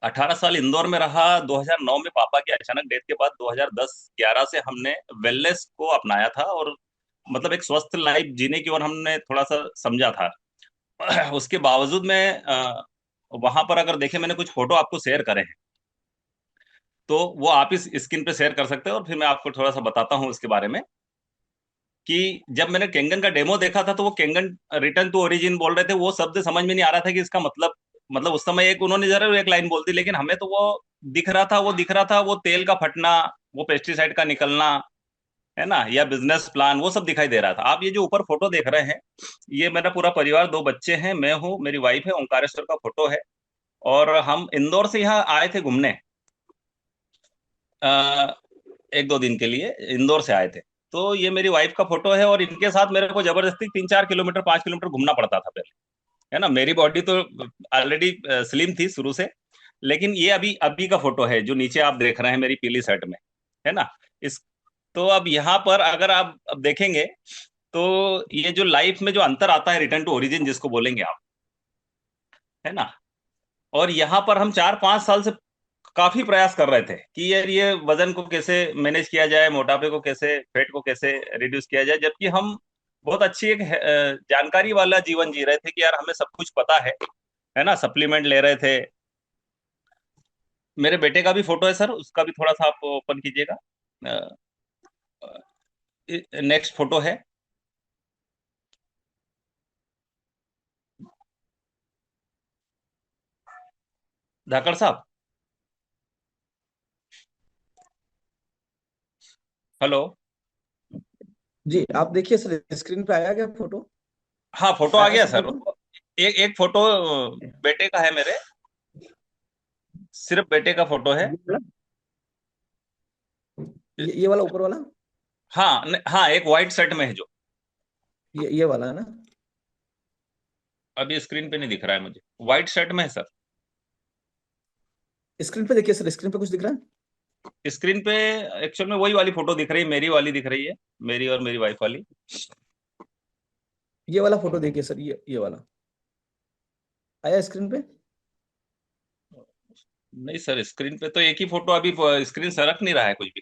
18 साल इंदौर में रहा। 2009 में पापा की अचानक डेथ के बाद 2010-11 से हमने वेलनेस को अपनाया था, और मतलब एक स्वस्थ लाइफ जीने की ओर हमने थोड़ा सा समझा था। उसके बावजूद में वहां पर अगर देखें, मैंने कुछ फोटो आपको शेयर करे हैं, तो वो आप इस स्क्रीन पे शेयर कर सकते हैं, और फिर मैं आपको थोड़ा सा बताता हूँ उसके बारे में। कि जब मैंने केंगन का डेमो देखा था, तो वो केंगन रिटर्न टू ओरिजिन बोल रहे थे, वो शब्द समझ में नहीं आ रहा था कि इसका मतलब उस समय एक उन्होंने जरा एक लाइन बोल दी, लेकिन हमें तो वो दिख रहा था वो तेल का फटना, वो पेस्टिसाइड का निकलना, है ना, या बिजनेस प्लान, वो सब दिखाई दे रहा था। आप ये जो ऊपर फोटो देख रहे हैं, ये मेरा पूरा परिवार, 2 बच्चे हैं, मैं हूँ, मेरी वाइफ है, ओंकारेश्वर का फोटो है। और हम इंदौर से यहाँ आए थे घूमने, 1-2 दिन के लिए इंदौर से आए थे। तो ये मेरी वाइफ का फोटो है, और इनके साथ मेरे को जबरदस्ती 3-4 किलोमीटर 5 किलोमीटर घूमना पड़ता था पहले, है ना। मेरी बॉडी तो ऑलरेडी स्लिम थी शुरू से, लेकिन ये अभी अभी का फोटो है जो नीचे आप देख रहे हैं मेरी पीली शर्ट में, है ना। इस तो अब यहाँ पर अगर आप अब देखेंगे, तो ये जो लाइफ में जो अंतर आता है, रिटर्न टू ओरिजिन जिसको बोलेंगे आप, है ना। और यहाँ पर हम 4-5 साल से काफी प्रयास कर रहे थे कि यार ये वजन को कैसे मैनेज किया जाए, मोटापे को कैसे, फैट को कैसे रिड्यूस किया जाए, जबकि हम बहुत अच्छी एक जानकारी वाला जीवन जी रहे थे कि यार हमें सब कुछ पता है ना। सप्लीमेंट ले रहे थे। मेरे बेटे का भी फोटो है सर, उसका भी थोड़ा सा आप ओपन कीजिएगा। नेक्स्ट फोटो है। धाकड़ साहब, हेलो। जी आप देखिए सर, स्क्रीन पे आया क्या फोटो? हाँ, फोटो आ आया गया सर सर। फोटो? एक फोटो बेटे का है मेरे, सिर्फ बेटे का फोटो है। ये वाला ऊपर वाला? हाँ हाँ, एक व्हाइट शर्ट में है जो। ये वाला है ना? अभी स्क्रीन पे नहीं दिख रहा है मुझे, व्हाइट शर्ट में है सर। स्क्रीन पे देखिए सर, स्क्रीन पे कुछ दिख रहा है? स्क्रीन पे एक्चुअल में वही वाली फोटो दिख रही है, मेरी वाली दिख रही है, मेरी और मेरी वाइफ वाली। ये वाला फोटो देखिए सर, ये वाला आया स्क्रीन पे? नहीं सर, स्क्रीन पे तो एक ही फोटो, अभी स्क्रीन सरक नहीं रहा है कुछ भी।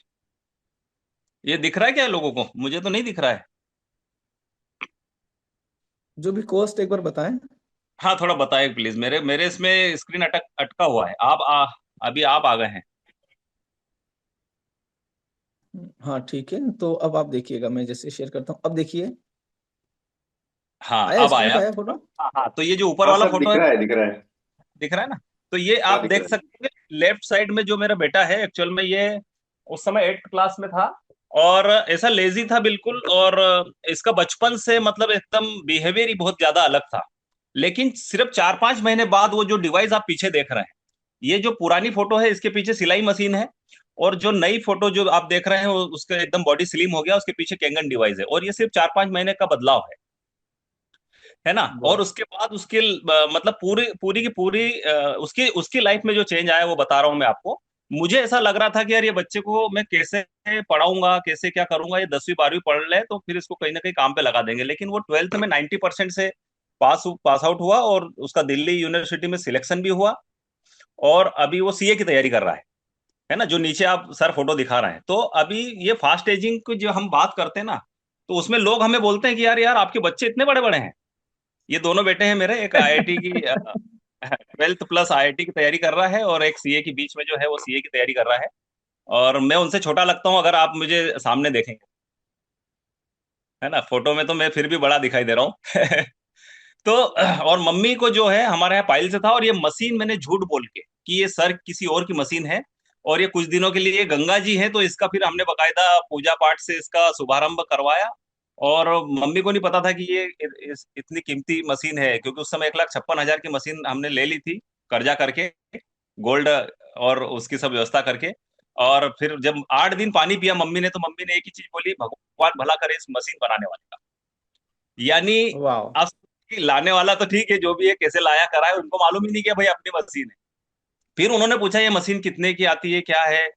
ये दिख रहा है क्या लोगों को? मुझे तो नहीं दिख रहा है। जो भी कॉस्ट एक बार बताएं। हाँ, थोड़ा बताएं प्लीज। मेरे मेरे इसमें स्क्रीन अटका हुआ है। अभी आप आ गए हैं। हाँ ठीक है, तो अब आप देखिएगा, मैं जैसे शेयर करता हूँ, अब देखिए। हाँ, आया अब स्क्रीन आया। पे, आया फोटो? हाँ हाँ, तो ये जो ऊपर हाँ वाला सर, फोटो दिख है, रहा है, दिख रहा है। दिख रहा है ना। तो ये हाँ, आप दिख रहा देख है। सकते हैं, लेफ्ट साइड में जो मेरा बेटा है, एक्चुअल में ये उस समय 8th क्लास में था और ऐसा लेजी था बिल्कुल। और इसका बचपन से मतलब एकदम बिहेवियर ही बहुत ज्यादा अलग था। लेकिन सिर्फ 4-5 महीने बाद वो जो डिवाइस आप पीछे देख रहे हैं, ये जो पुरानी फोटो है इसके पीछे सिलाई मशीन है। और जो नई फोटो जो आप देख रहे हैं वो उसका एकदम बॉडी स्लिम हो गया, उसके पीछे कैंगन डिवाइस है। और ये सिर्फ 4-5 महीने का बदलाव है ना। और वाह। उसके बाद उसके मतलब पूरी पूरी की पूरी उसकी उसकी लाइफ में जो चेंज आया वो बता रहा हूं मैं आपको। मुझे ऐसा लग रहा था कि यार ये बच्चे को मैं कैसे पढ़ाऊंगा, कैसे क्या करूंगा, ये 10वीं 12वीं पढ़ ले तो फिर इसको कहीं ना कहीं काम पे लगा देंगे। लेकिन वो 12th में 90% से पास आउट हुआ और उसका दिल्ली यूनिवर्सिटी में सिलेक्शन भी हुआ। और अभी वो सीए की तैयारी कर रहा है ना। जो नीचे आप सर फोटो दिखा रहे हैं, तो अभी ये फास्ट एजिंग की जो हम बात करते हैं ना, तो उसमें लोग हमें बोलते हैं कि यार यार आपके बच्चे इतने बड़े बड़े हैं। ये दोनों बेटे हैं मेरे, एक आईआईटी की 12th प्लस आईआईटी की तैयारी कर रहा है और एक सीए की बीच में जो है वो सीए की तैयारी कर रहा है। और मैं उनसे छोटा लगता हूँ अगर आप मुझे सामने देखेंगे, है ना। फोटो में तो मैं फिर भी बड़ा दिखाई दे रहा हूँ। तो और मम्मी को जो है हमारे यहाँ पाइल से था, और ये मशीन मैंने झूठ बोल के कि ये सर किसी और की मशीन है और ये कुछ दिनों के लिए गंगा जी है, तो इसका फिर हमने बकायदा पूजा पाठ से इसका शुभारंभ करवाया। और मम्मी को नहीं पता था कि ये इतनी कीमती मशीन है, क्योंकि उस समय 1,56,000 की मशीन हमने ले ली थी कर्जा करके, गोल्ड और उसकी सब व्यवस्था करके। और फिर जब 8 दिन पानी पिया मम्मी ने, तो मम्मी ने एक ही चीज बोली, भगवान भला करे इस मशीन बनाने वाले का। यानी वाह। आप लाने वाला तो ठीक है, जो भी है कैसे लाया करा है, उनको मालूम ही नहीं किया भाई अपनी मशीन है। फिर उन्होंने पूछा ये मशीन कितने की आती है, क्या है।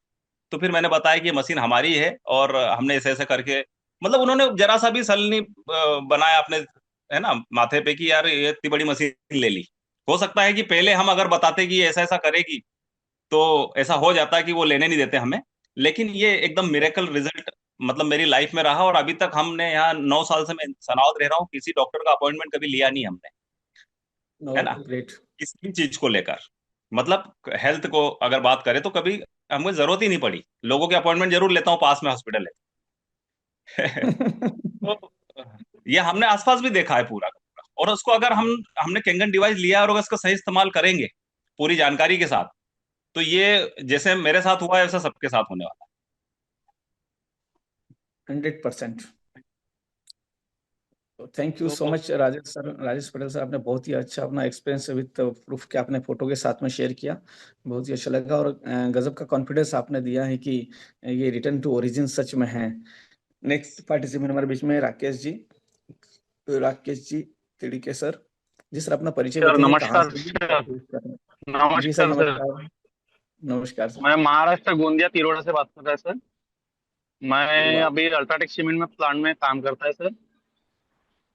तो फिर मैंने बताया कि ये मशीन हमारी है और हमने ऐसे ऐसे करके, मतलब उन्होंने जरा सा भी सल नहीं बनाया अपने, है ना, माथे पे कि यार ये इतनी बड़ी मशीन ले ली। हो सकता है कि पहले हम अगर बताते कि ये ऐसा ऐसा करेगी तो ऐसा हो जाता कि वो लेने नहीं देते हमें। लेकिन ये एकदम मिरेकल रिजल्ट मतलब मेरी लाइफ में रहा। और अभी तक हमने यहाँ 9 साल से मैं सनावत रह रहा हूँ, किसी डॉक्टर का अपॉइंटमेंट कभी लिया नहीं हमने, है ना, ग्रेट। किसी चीज को लेकर। मतलब हेल्थ को अगर बात करें तो कभी हमें जरूरत ही नहीं पड़ी। लोगों के अपॉइंटमेंट जरूर लेता हूँ, पास में हॉस्पिटल है। तो ये हमने आसपास भी देखा है पूरा का पूरा। और उसको अगर हमने कैंगन डिवाइस लिया और अगर इसका सही इस्तेमाल करेंगे पूरी जानकारी के साथ, तो ये जैसे मेरे साथ हुआ है वैसा सबके साथ होने वाला 100%। थैंक यू है। सो तो much Rajesh sir, Rajesh Patel sir, आपने बहुत ही अच्छा अपना एक्सपीरियंस विद प्रूफ के आपने फोटो के साथ में शेयर किया। बहुत ही अच्छा लगा और गजब का कॉन्फिडेंस आपने दिया है कि ये रिटर्न टू ओरिजिन सच में है। नेक्स्ट पार्टिसिपेंट हमारे बीच में है राकेश जी। तो राकेश जी तिड़के सर, जी सर अपना परिचय सर बताइए, कहाँ नमस्कार से हैं? सर। जी सर नमस्कार सर। नमस्कार। नमस्कार सर। मैं महाराष्ट्र गोंदिया तिरोड़ा से बात कर रहा है सर। मैं वाह। अभी अल्ट्राटेक सीमेंट में प्लांट में काम करता है सर।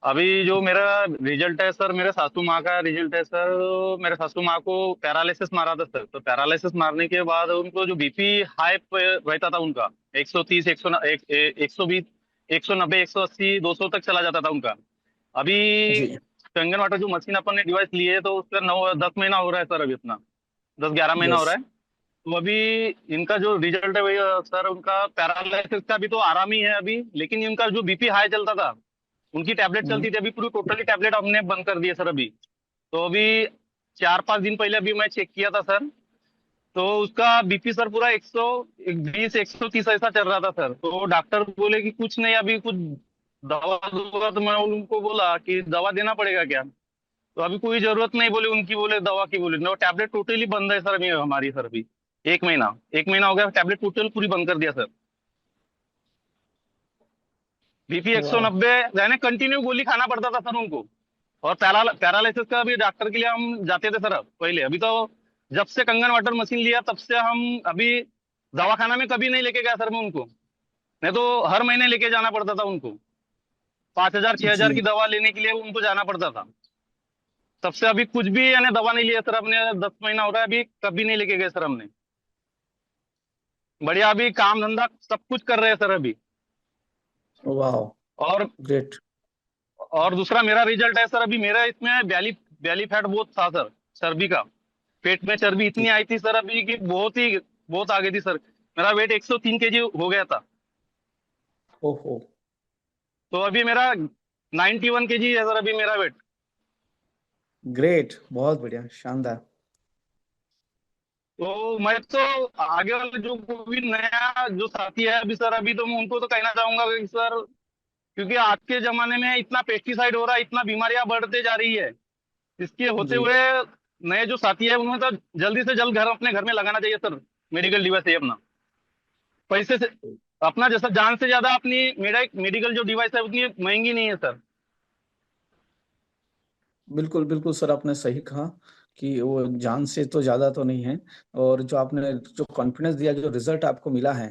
अभी जो मेरा रिजल्ट है सर, मेरे सासू माँ का रिजल्ट है सर। मेरे सासू माँ को पैरालिसिस मारा था सर। तो पैरालिसिस मारने के बाद उनको जो बीपी हाई रहता था उनका, 130, 120, 190, 180, 200 तक चला जाता था उनका। अभी जी कंगन वाटर जो मशीन अपन ने डिवाइस ली है, तो उसका 9-10 महीना हो रहा है सर। अभी इतना 10-11 महीना हो यस रहा है। तो अभी इनका जो रिजल्ट है वही सर, उनका पैरालिसिस का भी तो आराम ही है अभी, लेकिन इनका जो बीपी हाई चलता था, उनकी टैबलेट चलती थी, अभी पूरी टोटली टैबलेट हमने बंद कर दी है सर अभी। तो अभी 4-5 दिन पहले अभी मैं चेक किया था सर, तो उसका बीपी सर पूरा 120, 130 ऐसा चल रहा था सर। तो डॉक्टर बोले कि कुछ नहीं, अभी कुछ दवा दूंगा। तो मैं उनको बोला कि दवा देना पड़ेगा क्या? तो अभी कोई जरूरत नहीं बोले उनकी, बोले दवा की बोले, नो टैबलेट टोटली बंद है सर अभी हमारी सर अभी। 1 महीना हो गया, टैबलेट टोटल पूरी बंद कर दिया सर। बीपी वाह 190 यानी कंटिन्यू गोली खाना पड़ता था सर उनको। और पैरालिसिस का भी डॉक्टर के लिए हम जाते थे सर पहले। अभी तो जब से कंगन वाटर मशीन लिया तब से हम अभी दवाखाना में कभी नहीं लेके गया सर मैं उनको। नहीं तो हर महीने लेके जाना पड़ता था उनको, 5,000 6,000 जी की दवा लेने के लिए उनको जाना पड़ता था। तब से अभी कुछ भी यानी दवा नहीं लिया सर हमने। 10 महीना हो रहा है, अभी कभी नहीं लेके गए सर हमने। बढ़िया अभी काम धंधा सब कुछ कर रहे हैं सर अभी। वाह और ग्रेट और दूसरा मेरा रिजल्ट है सर, अभी मेरा इसमें बैली बैली फैट बहुत था सर, चर्बी का। पेट में चर्बी इतनी आई थी सर अभी कि बहुत आ गई थी सर। मेरा वेट 103 केजी हो गया था। ओहो तो अभी मेरा 91 केजी है सर अभी मेरा वेट। ग्रेट बहुत बढ़िया शानदार तो मैं तो आगे वाले जो कोई नया जो साथी है अभी सर, अभी तो मैं उनको तो कहना चाहूंगा कि सर, क्योंकि आज के जमाने में इतना पेस्टिसाइड हो रहा है, इतना बीमारियां बढ़ते जा रही है, इसके होते जी हुए नए जो साथी है उन्हें तो जल्दी से जल्द अपने घर में लगाना चाहिए सर। मेडिकल डिवाइस है अपना, पैसे से अपना जैसा जान से ज्यादा अपनी मेडिकल जो डिवाइस है उतनी महंगी नहीं है सर। बिल्कुल बिल्कुल सर आपने सही कहा कि वो जान से तो ज्यादा तो नहीं है। और जो आपने जो कॉन्फिडेंस दिया जो रिजल्ट आपको मिला है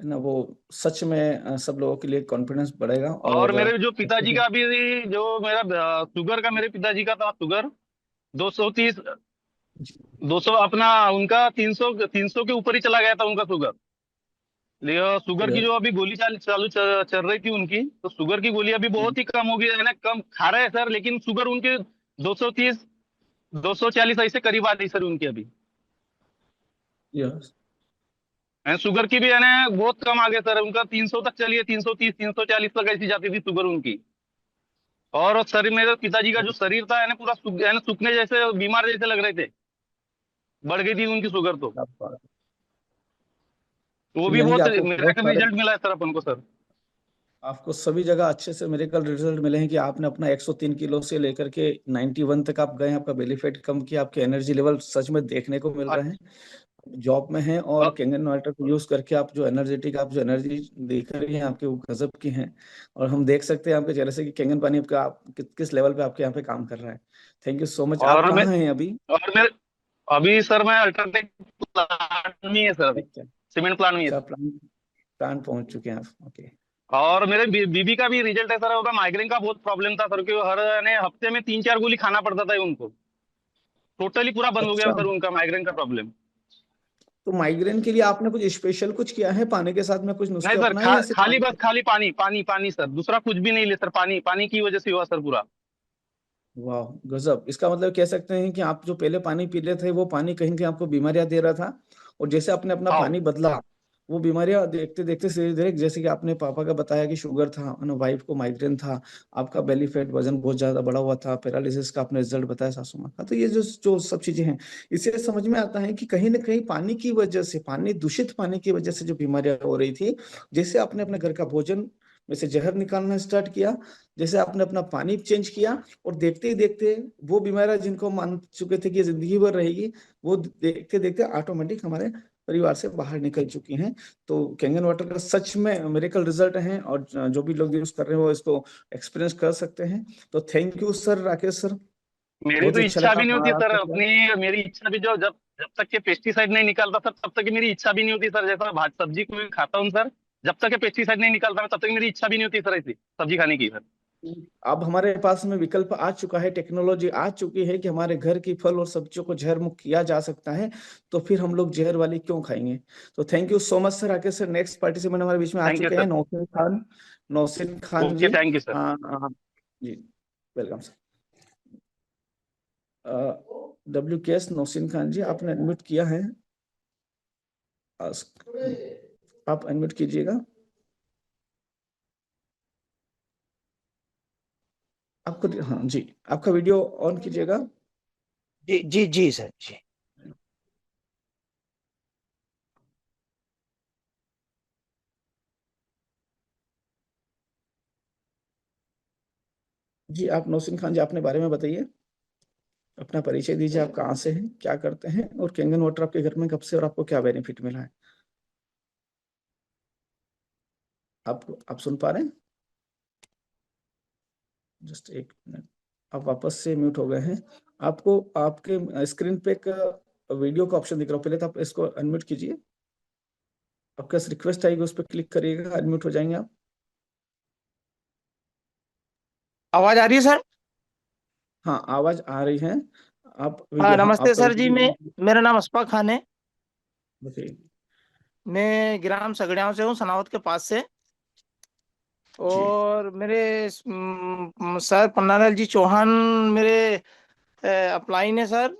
ना, वो सच में सब लोगों के लिए कॉन्फिडेंस बढ़ेगा। और और मेरे जो पिताजी का भी, जो मेरा शुगर का, मेरे पिताजी का था शुगर 230, 200 अपना उनका 300 के ऊपर ही चला गया था उनका शुगर। शुगर की यस जो अभी गोली चल रही थी उनकी, तो शुगर की गोली अभी बहुत ही कम हो गई है ना, कम खा रहे हैं सर, लेकिन शुगर उनके 230, 240 ऐसे करीब आ गई सर उनकी अभी। यस शुगर की भी है ना बहुत कम आ गए सर उनका, 300 तक चलिए, 330, 340 तक ऐसी जाती थी शुगर उनकी। और शरीर, मेरे पिताजी का जो शरीर था है ना पूरा है ना सूखने जैसे, बीमार जैसे लग रहे थे, बढ़ गई थी उनकी शुगर। तो क्या बात। वो तो भी यानी कि बहुत आपको बहुत मेरेकल सारे रिजल्ट मिला है सर अपन को सर। आपको सभी जगह अच्छे से मेडिकल रिजल्ट मिले हैं कि आपने अपना 103 किलो से लेकर के 91 तक आप गए हैं, आपका बेली फैट कम किया, आपके एनर्जी लेवल सच में देखने को मिल रहे हैं, जॉब में हैं, और अ- कैंगन वाटर को यूज करके आप जो एनर्जेटिक आप जो एनर्जी देख रही हैं आपके वो गजब की हैं। और हम देख सकते हैं आपके चेहरे से कि कैंगन पानी आपका आप किस लेवल पे आपके यहाँ पे काम कर रहा है। Thank you so much. आप और मैं कहाँ हैं अभी? और मेरे अभी सर मैं अल्ट्राटेक प्लांट में ही है सर अभी, अच्छा सीमेंट प्लांट में ही है अच्छा सर। प्लान प्लान पहुंच चुके हैं आप। ओके और मेरे बीबी का भी रिजल्ट है सर, उनका माइग्रेन का बहुत प्रॉब्लम था सर, क्योंकि हर यानी हफ्ते में 3-4 गोली खाना पड़ता था उनको। टोटली पूरा बंद हो गया अच्छा। सर उनका माइग्रेन का प्रॉब्लम। तो माइग्रेन के लिए आपने कुछ स्पेशल कुछ किया है, पानी के साथ में कुछ नहीं नुस्खे सर, अपनाए या सिर्फ खाली पानी? बस खाली पानी पानी पानी सर, दूसरा कुछ भी नहीं ले सर, पानी पानी की वजह से हुआ सर पूरा। वाह गजब। इसका मतलब कह सकते हैं कि आप जो पहले पानी पी रहे थे वो पानी कहीं कहीं आपको बीमारियां दे रहा था, और जैसे आपने अपना हाँ। पानी बदला वो बीमारियां देखते देखते धीरे धीरे, जैसे कि आपने पापा का बताया कि शुगर था, वाइफ को माइग्रेन था, आपका बेली फैट वजन बहुत ज्यादा बढ़ा हुआ था, पैरालिसिस का आपने रिजल्ट बताया सासू माँ का। तो ये जो जो सब चीजें हैं, इससे समझ में आता है कि कहीं ना कहीं पानी की वजह से, पानी दूषित पानी की वजह से जो बीमारियां हो रही थी, जैसे आपने अपने घर का भोजन में से जहर निकालना स्टार्ट किया, जैसे आपने अपना पानी चेंज किया, और देखते ही देखते वो बीमारियां जिनको मान चुके थे कि ये जिंदगी भर रहेगी, वो देखते देखते ऑटोमेटिक हमारे परिवार से बाहर निकल चुकी हैं। तो कैंगन वाटर का सच में मेरेकल रिजल्ट है, और जो भी लोग यूज कर रहे हैं वो इसको एक्सपीरियंस कर सकते हैं। तो thank you sir Rakesh sir, मेरी बहुत तो ही अच्छा इच्छा लगा भी नहीं होती सर आपके साथ। अपनी, मेरी इच्छा भी जो जब जब तक के पेस्टिसाइड नहीं निकालता सर तब तक की मेरी इच्छा भी नहीं होती सर। जैसा भात सब्जी कोई खाता हूँ सर, जब तक के पेस्टिसाइड नहीं निकालता मैं तब तक मेरी इच्छा भी नहीं होती सर ऐसी सब्जी खाने की सर। अब हमारे पास में विकल्प आ चुका है, टेक्नोलॉजी आ चुकी है कि हमारे घर की फल और सब्जियों को जहर मुक्त किया जा सकता है, तो फिर हम लोग जहर वाली क्यों खाएंगे। तो thank you so much sir. Rakesh sir, next participant हमारे बीच में आ थैंक यू चुके हैं, सर। नौसिन खान ओके, जी। Thank you sir. जी, welcome sir. WKS Nausin Khan ji, आपने अनम्यूट किया है, आप अनम्यूट कीजिएगा। आपको, हाँ जी, आपका वीडियो ऑन कीजिएगा। जी जी जी सर जी। जी, आप नौसिन खान जी, अपने बारे में बताइए, अपना परिचय दीजिए, आप कहाँ से हैं, क्या करते हैं, और कैंगन वाटर आपके घर में कब से और आपको क्या बेनिफिट मिला है। आप सुन पा रहे हैं? जस्ट एक मिनट, आप वापस से म्यूट हो गए हैं। आपको आपके स्क्रीन पे एक वीडियो का ऑप्शन दिख रहा है, पहले तो आप इसको अनम्यूट कीजिए। आपका रिक्वेस्ट आएगी, उस पर क्लिक करिएगा, अनम्यूट हो जाएंगे आप। आवाज आ रही है सर? हाँ, आवाज आ रही है। आप हाँ वीडियो, हाँ, नमस्ते आपका सर जी। वीडियो मेरा नाम अशफाक खान है। बताइए। मैं ग्राम सगड़ियाव से हूँ, सनावत के पास से। जी, और मेरे सर पन्नालाल जी चौहान मेरे अपलाइन है सर।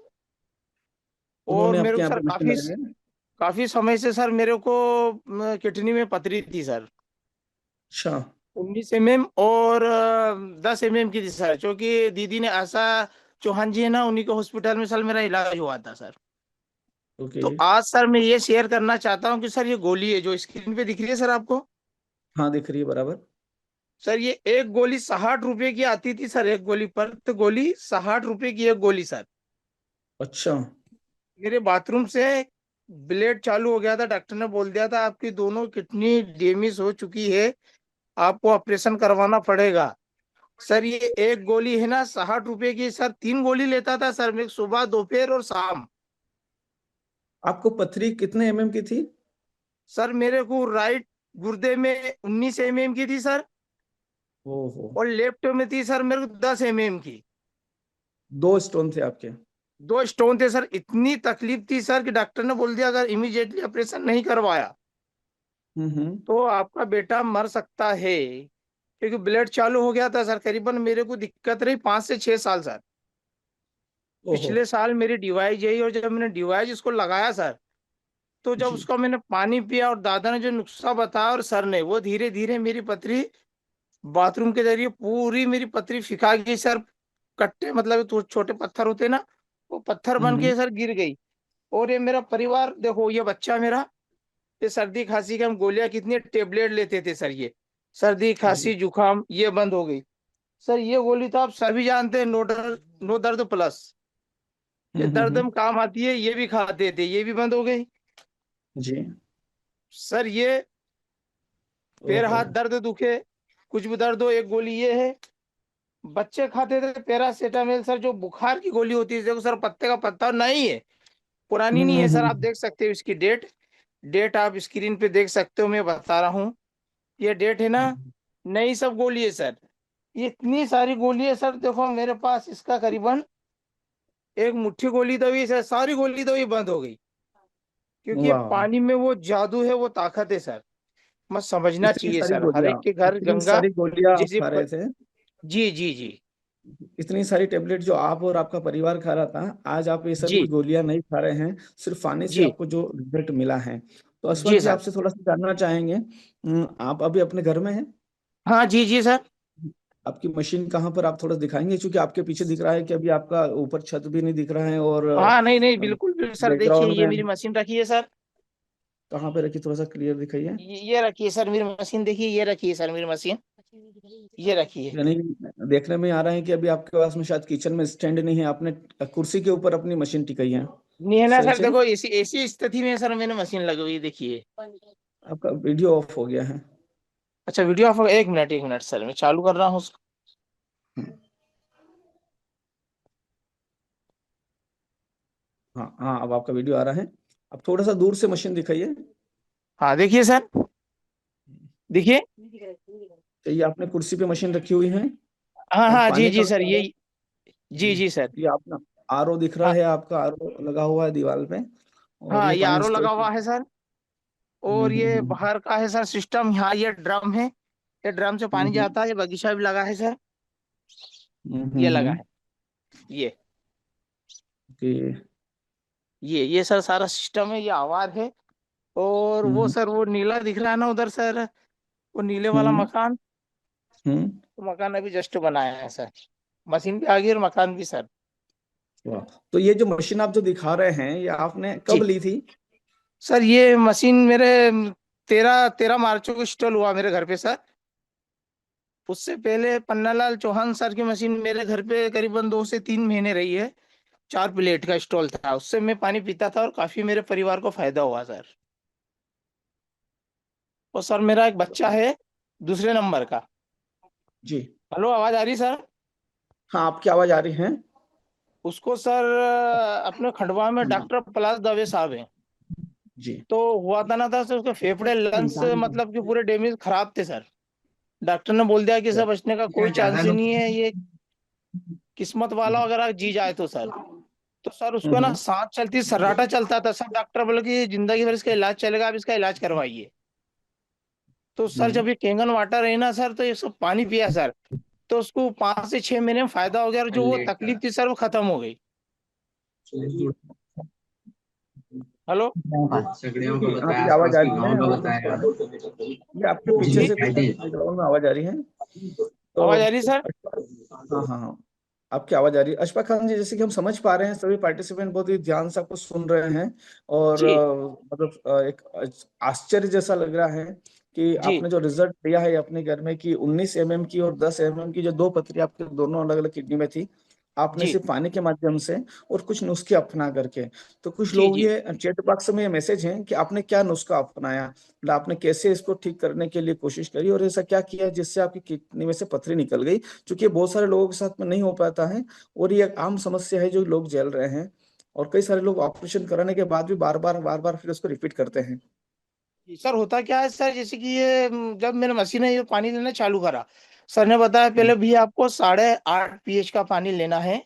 और उन्होंने मेरे आपके को यहाँ सर पे मशीन काफी लगाई है? काफी समय से सर मेरे को किडनी में पथरी थी सर। अच्छा। 19 mm और 10 mm की थी सर, क्योंकि दीदी ने आशा चौहान जी है ना, उन्हीं के हॉस्पिटल में सर मेरा इलाज हुआ था सर। ओके। तो आज सर मैं ये शेयर करना चाहता हूँ कि सर ये गोली है जो स्क्रीन पे दिख रही है सर आपको। हाँ, दिख रही है बराबर। सर ये एक गोली 60 रुपए की आती थी सर, एक गोली पर, तो गोली 60 रुपए की एक गोली सर। अच्छा। मेरे बाथरूम से ब्लेड चालू हो गया था, डॉक्टर ने बोल दिया था आपकी दोनों किडनी डैमेज हो चुकी है, आपको ऑपरेशन करवाना पड़ेगा। सर ये एक गोली है ना 60 रुपए की सर, 3 गोली लेता था सर मैं, सुबह दोपहर और शाम। आपको पथरी कितने mm की थी? सर मेरे को राइट गुर्दे में 19 mm की थी सर, ओहो। और लेफ्ट में थी सर मेरे को 10 mm की। 2 स्टोन थे आपके? 2 स्टोन थे सर। इतनी तकलीफ थी सर कि डॉक्टर ने बोल दिया अगर इमीडिएटली ऑपरेशन नहीं करवाया हम्म। तो आपका बेटा मर सकता है, क्योंकि ब्लड चालू हो गया था सर। करीबन मेरे को दिक्कत रही 5 से 6 साल सर। ओहो। पिछले साल मेरी डिवाइस यही, और जब मैंने डिवाइस इसको लगाया सर, तो जब जी। उसका मैंने पानी पिया और दादा ने जो नुस्खा बताया और सर ने, वो धीरे धीरे मेरी पथरी बाथरूम के जरिए पूरी मेरी पथरी फिका गई सर। कट्टे मतलब तो छोटे पत्थर होते ना, वो पत्थर बन हम्म। के सर गिर गई। और ये मेरा परिवार देखो, ये बच्चा मेरा, ये सर्दी खांसी की हम गोलियां कितनी टेबलेट लेते थे सर, ये सर्दी जी। खांसी जुकाम ये बंद हो गई सर। ये गोली तो आप सभी जानते हैं, नो दर्द प्लस, ये दर्द हम्म। में काम आती है, ये भी खाते थे, ये भी बंद हो गई जी। सर। ये पैर ओहो। हाथ दर्द दुखे, कुछ भी दर्द हो, एक गोली ये है। बच्चे खाते थे पैरासीटामोल सर, जो बुखार की गोली होती है, देखो सर पत्ते का पत्ता नहीं है, पुरानी नहीं है सर। आप हम्म। देख सकते हो इसकी डेट, डेट आप स्क्रीन पे देख सकते हो, मैं बता रहा हूँ, ये डेट है ना। नई सब गोली है सर, ये इतनी सारी गोली है सर। देखो मेरे पास इसका करीबन एक मुट्ठी गोली दवाई सर, सारी गोली दवाई बंद हो गई, क्योंकि ये वाह। पानी में वो जादू है, वो ताकत है सर। मत समझना इतनी चाहिए सारी सर, हर गोलियां, एक के घर इतनी गंगा सारी गोलियां आप जैसे खा रहे थे? जी जी जी इतनी सारी टेबलेट जो आप और आपका परिवार खा रहा था, आज आप ये सभी जी गोलियां नहीं खा रहे हैं, सिर्फ पानी से जी आपको जो रिजल्ट मिला है। तो अशफाक जी जी, सर। आपसे थोड़ा सा जानना चाहेंगे, आप अभी अपने घर में हैं? हाँ जी जी सर। आपकी मशीन कहाँ पर, आप थोड़ा दिखाएंगे, क्योंकि आपके पीछे दिख रहा है कि अभी आपका ऊपर छत भी नहीं दिख रहा है, और हाँ नहीं नहीं बिल्कुल भी सर, देखिए बैकग्राउंड ये में मेरी मशीन रखी है सर। कहाँ पे रखी, थोड़ा सा क्लियर दिखाइए। ये रखिए सर मेरी मशीन, देखिए ये रखिए सर मेरी मशीन, ये रखिए। यानी देखने में आ रहा है कि अभी आपके पास में शायद किचन में स्टैंड नहीं है, आपने कुर्सी के ऊपर अपनी मशीन टिकाई है। नहीं है ना सही सर, से? देखो ऐसी ऐसी स्थिति में सर मैंने मशीन लगी हुई है, देखिए। आपका वीडियो ऑफ हो गया है। अच्छा वीडियो ऑफ, एक मिनट सर, मैं चालू कर रहा हूँ उसको। हाँ हाँ, अब आपका वीडियो आ रहा है। अब थोड़ा सा दूर से मशीन दिखाइए। हाँ देखिए सर, देखिए। तो ये आपने कुर्सी पे मशीन रखी हुई है? हाँ और हाँ जी पानी का जी भी सर, ये जी जी, जी सर। ये आप ना आरओ दिख रहा हाँ है, आपका आरओ लगा हुआ है दीवार पे, और हाँ, ये ये पानी आरओ स्टोर। लगा हुआ है सर। और ये बाहर का है सर सिस्टम, यहाँ ये ड्रम है, ये ड्रम से पानी हम्म जाता है, ये बगीचा भी लगा है सर, ये लगा हम्म है, ये कि ये सर सारा सिस्टम है, ये आवार है। और वो हम्म सर, वो नीला दिख रहा है ना उधर सर, वो नीले वाला हम्म मकान, हम्म वो मकान अभी जस्ट बनाया है सर। मशीन भी आ गई और मकान भी सर। वाह। तो ये जो मशीन आप जो दिखा रहे हैं, ये आपने कब जी ली थी? सर, ये मशीन मेरे 13 मार्च को इंस्टॉल हुआ मेरे घर पे सर। उससे पहले पन्नालाल चौहान सर की मशीन मेरे घर पे करीबन 2 से 3 महीने रही है। 4 प्लेट का स्टॉल था, उससे मैं पानी पीता था और काफी मेरे परिवार को फायदा हुआ सर। और सर मेरा एक बच्चा है दूसरे नंबर का। जी। हेलो, आवाज आ रही सर? हाँ, आपकी आवाज आ रही है। उसको सर अपने खंडवा में डॉक्टर पलाश दवे साहब हैं। जी। तो हुआ था ना था सर, उसके फेफड़े लंग्स मतलब कि पूरे डैमेज खराब थे सर। डॉक्टर ने बोल दिया कि सर बचने का कोई चांस ही नहीं है, ये किस्मत वाला अगर जी जाए तो सर। तो सर उसको ना हम्म सांस चलती, सर्राटा चलता था सर। डॉक्टर बोले कि जिंदगी भर इसका इलाज चलेगा, आप इसका इलाज करवाइए। तो सर हम्म जब ये कैंगन वाटर है ना सर, तो ये सब पानी पिया सर, तो उसको 5 से 6 महीने में फायदा हो गया, और जो वो तकलीफ थी सर वो खत्म हो गई। हेलो जी, आपकी आवाज आ रही है, हम सुन पा रहे हैं। ये आपके पीछे जी, से कुछ बैकग्राउंड में आवाज आ रही है। तो आवाज आ रही सर? हाँ हाँ हाँ, आपकी आवाज आ रही है अशफाक खान जी। जैसे कि हम समझ पा रहे हैं, सभी पार्टिसिपेंट बहुत ही ध्यान से आपको सुन रहे हैं, और जी मतलब एक आश्चर्य जैसा लग रहा है कि जी आपने जो रिजल्ट दिया है अपने घर में, कि 19 mm की और 10 mm की जो दो पथरी आपके दोनों अलग अलग किडनी में थी, आपने जी सिर्फ पानी के माध्यम से और कुछ नुस्खे अपना करके, तो कुछ जी लोग जी ये चैट बॉक्स में ये मैसेज हैं कि आपने क्या नुस्खा अपनाया, मतलब आपने कैसे इसको ठीक करने के लिए कोशिश करी, और ऐसा क्या किया जिससे आपकी किडनी में से पथरी निकल गई, क्योंकि ये बहुत सारे लोगों के साथ में नहीं हो पाता है, और ये एक आम समस्या है जो लोग झेल रहे हैं, और कई सारे लोग ऑपरेशन कराने के बाद भी बार बार फिर उसको रिपीट करते हैं। जी, सर होता क्या है सर, जैसे कि ये जब मैंने मशीन है ये पानी लेना चालू करा, सर ने बताया पहले भी आपको 8.5 pH का पानी लेना है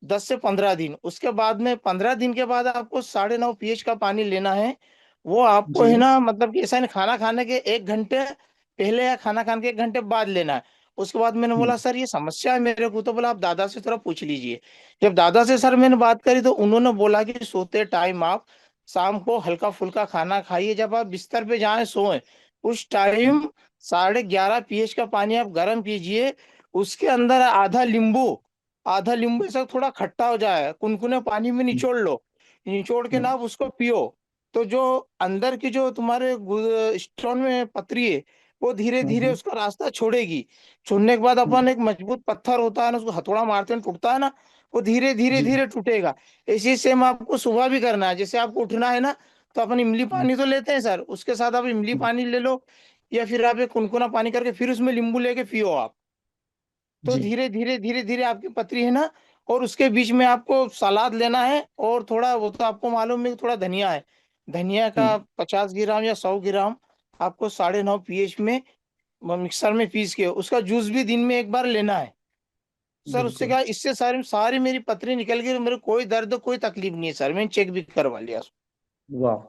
10 से 15 दिन। उसके बाद में 15 दिन के बाद आपको 9.5 pH का पानी लेना है। वो आपको है जी। ना, मतलब कि ऐसा नहीं, खाना खाने के 1 घंटे पहले या खाना खाने के 1 घंटे बाद लेना है। उसके बाद मैंने बोला सर ये समस्या है मेरे को, तो बोला आप दादा से थोड़ा पूछ लीजिए। जब दादा से सर मैंने बात करी तो उन्होंने बोला कि सोते टाइम आप शाम को हल्का फुल्का खाना खाइए, जब आप बिस्तर पे जाएं सोएं उस टाइम 11.5 pH का पानी आप गर्म कीजिए। उसके अंदर आधा नींबू ऐसा थोड़ा खट्टा हो जाए, कुनकुने पानी में निचोड़ लो, निचोड़ के ना आप उसको पियो। तो जो अंदर की जो तुम्हारे स्टोन में पथरी है वो धीरे धीरे उसका रास्ता छोड़ेगी। छोड़ने के बाद अपन एक मजबूत पत्थर होता है ना, उसको हथौड़ा मारते हैं टूटता है ना, वो धीरे धीरे जी। धीरे टूटेगा। इसी सेम आपको सुबह भी करना है, जैसे आपको उठना है ना, तो अपन इमली पानी तो लेते हैं सर, उसके साथ आप इमली पानी ले लो, या फिर आप एक कुनकुना पानी करके फिर उसमें नींबू लेके पियो आप। तो जी। धीरे धीरे धीरे धीरे आपकी पथरी है ना। और उसके बीच में आपको सलाद लेना है, और थोड़ा वो तो आपको मालूम है कि थोड़ा धनिया है, धनिया का 50 ग्राम या 100 ग्राम आपको 9.5 pH में मिक्सर में पीस के उसका जूस भी दिन में एक बार लेना है सर। उससे बिल्कुल। क्या, इससे सारी सारी मेरी पथरी निकल गई, मेरे कोई दर्द कोई तकलीफ नहीं है सर, मैंने चेक भी करवा लिया। वाह।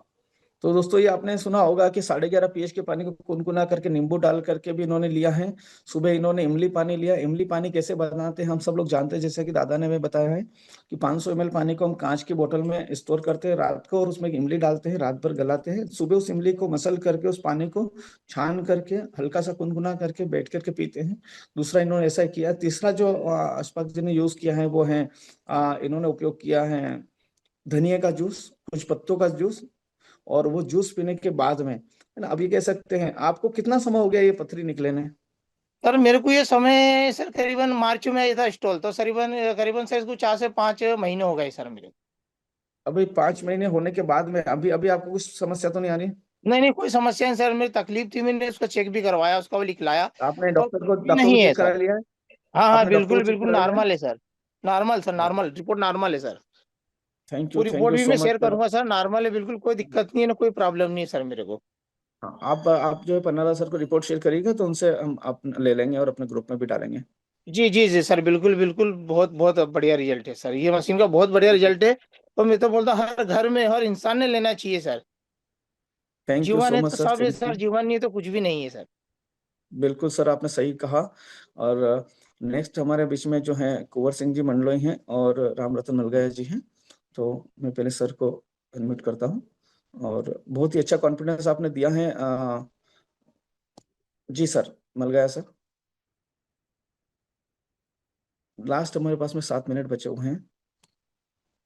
तो दोस्तों, ये आपने सुना होगा कि 11.5 pH के पानी को कुनकुना करके नींबू डाल करके भी इन्होंने लिया है। सुबह इन्होंने इमली पानी लिया। इमली पानी कैसे बनाते हैं हम सब लोग जानते हैं, जैसे कि दादा ने हमें बताया है कि 500 ml पानी को हम कांच की बोतल में स्टोर करते हैं रात को, और उसमें इमली डालते हैं, रात भर गलाते हैं, सुबह उस इमली को मसल करके उस पानी को छान करके हल्का सा कुनकुना करके बैठ करके पीते हैं। दूसरा इन्होंने ऐसा किया। तीसरा जो अशफाक जी ने यूज किया है वो है, इन्होंने उपयोग किया है धनिया का जूस, कुछ पत्तों का जूस, और वो जूस पीने के बाद में, है ना, अब ये कह सकते हैं आपको कितना समय हो गया ये पथरी निकले ने? सर मेरे को ये समय सर करीबन मार्च में आया था स्टॉल, तो करीबन करीबन सर इसको 4 से 5 महीने हो गए सर मेरे को। अभी 5 महीने होने के बाद में अभी अभी आपको कुछ समस्या तो नहीं आ रही? नहीं नहीं, कोई समस्या नहीं सर, मेरी तकलीफ थी, मैंने उसका चेक भी करवाया, उसका भी लिखलाया, आपने और कुछ भी डॉक्टर को नहीं है चेक करा सर। लिया है? हाँ हाँ, आपने डॉक्टर को बिल्कुल चेक बिल्कुल करा लिया है? नॉर्मल है sir. Normal sir, normal report normal है सर। वो थैंक रिपोर्ट यू भी सो मैं मच शेयर सर। करूंगा सर, नॉर्मल है बिल्कुल, कोई दिक्कत नहीं है ना, कोई प्रॉब्लम नहीं है सर मेरे को। हाँ, आप जो है पन्नाला सर को रिपोर्ट शेयर करिएगा, तो उनसे हम आप ले लेंगे और अपने ग्रुप में भी डालेंगे। जी जी जी सर, बिल्कुल बिल्कुल, बहुत बहुत बढ़िया रिजल्ट है सर, ये मशीन का बहुत बढ़िया रिजल्ट है। और मैं तो बोलता हूँ हर घर में हर इंसान ने लेना चाहिए सर। थैंक यू जीवन सो है मच तो सर, सब है थैंक सर, यू। जीवन नहीं है तो कुछ भी नहीं है सर। बिल्कुल सर, आपने सही कहा। और नेक्स्ट हमारे बीच में जो है कुंवर सिंह जी मंडलोई हैं और राम रतन मलगया जी हैं। तो मैं पहले सर को अनम्यूट करता हूँ। और बहुत ही अच्छा कॉन्फिडेंस आपने दिया है। जी सर, मलगया सर। लास्ट हमारे पास में 7 मिनट बचे हुए हैं।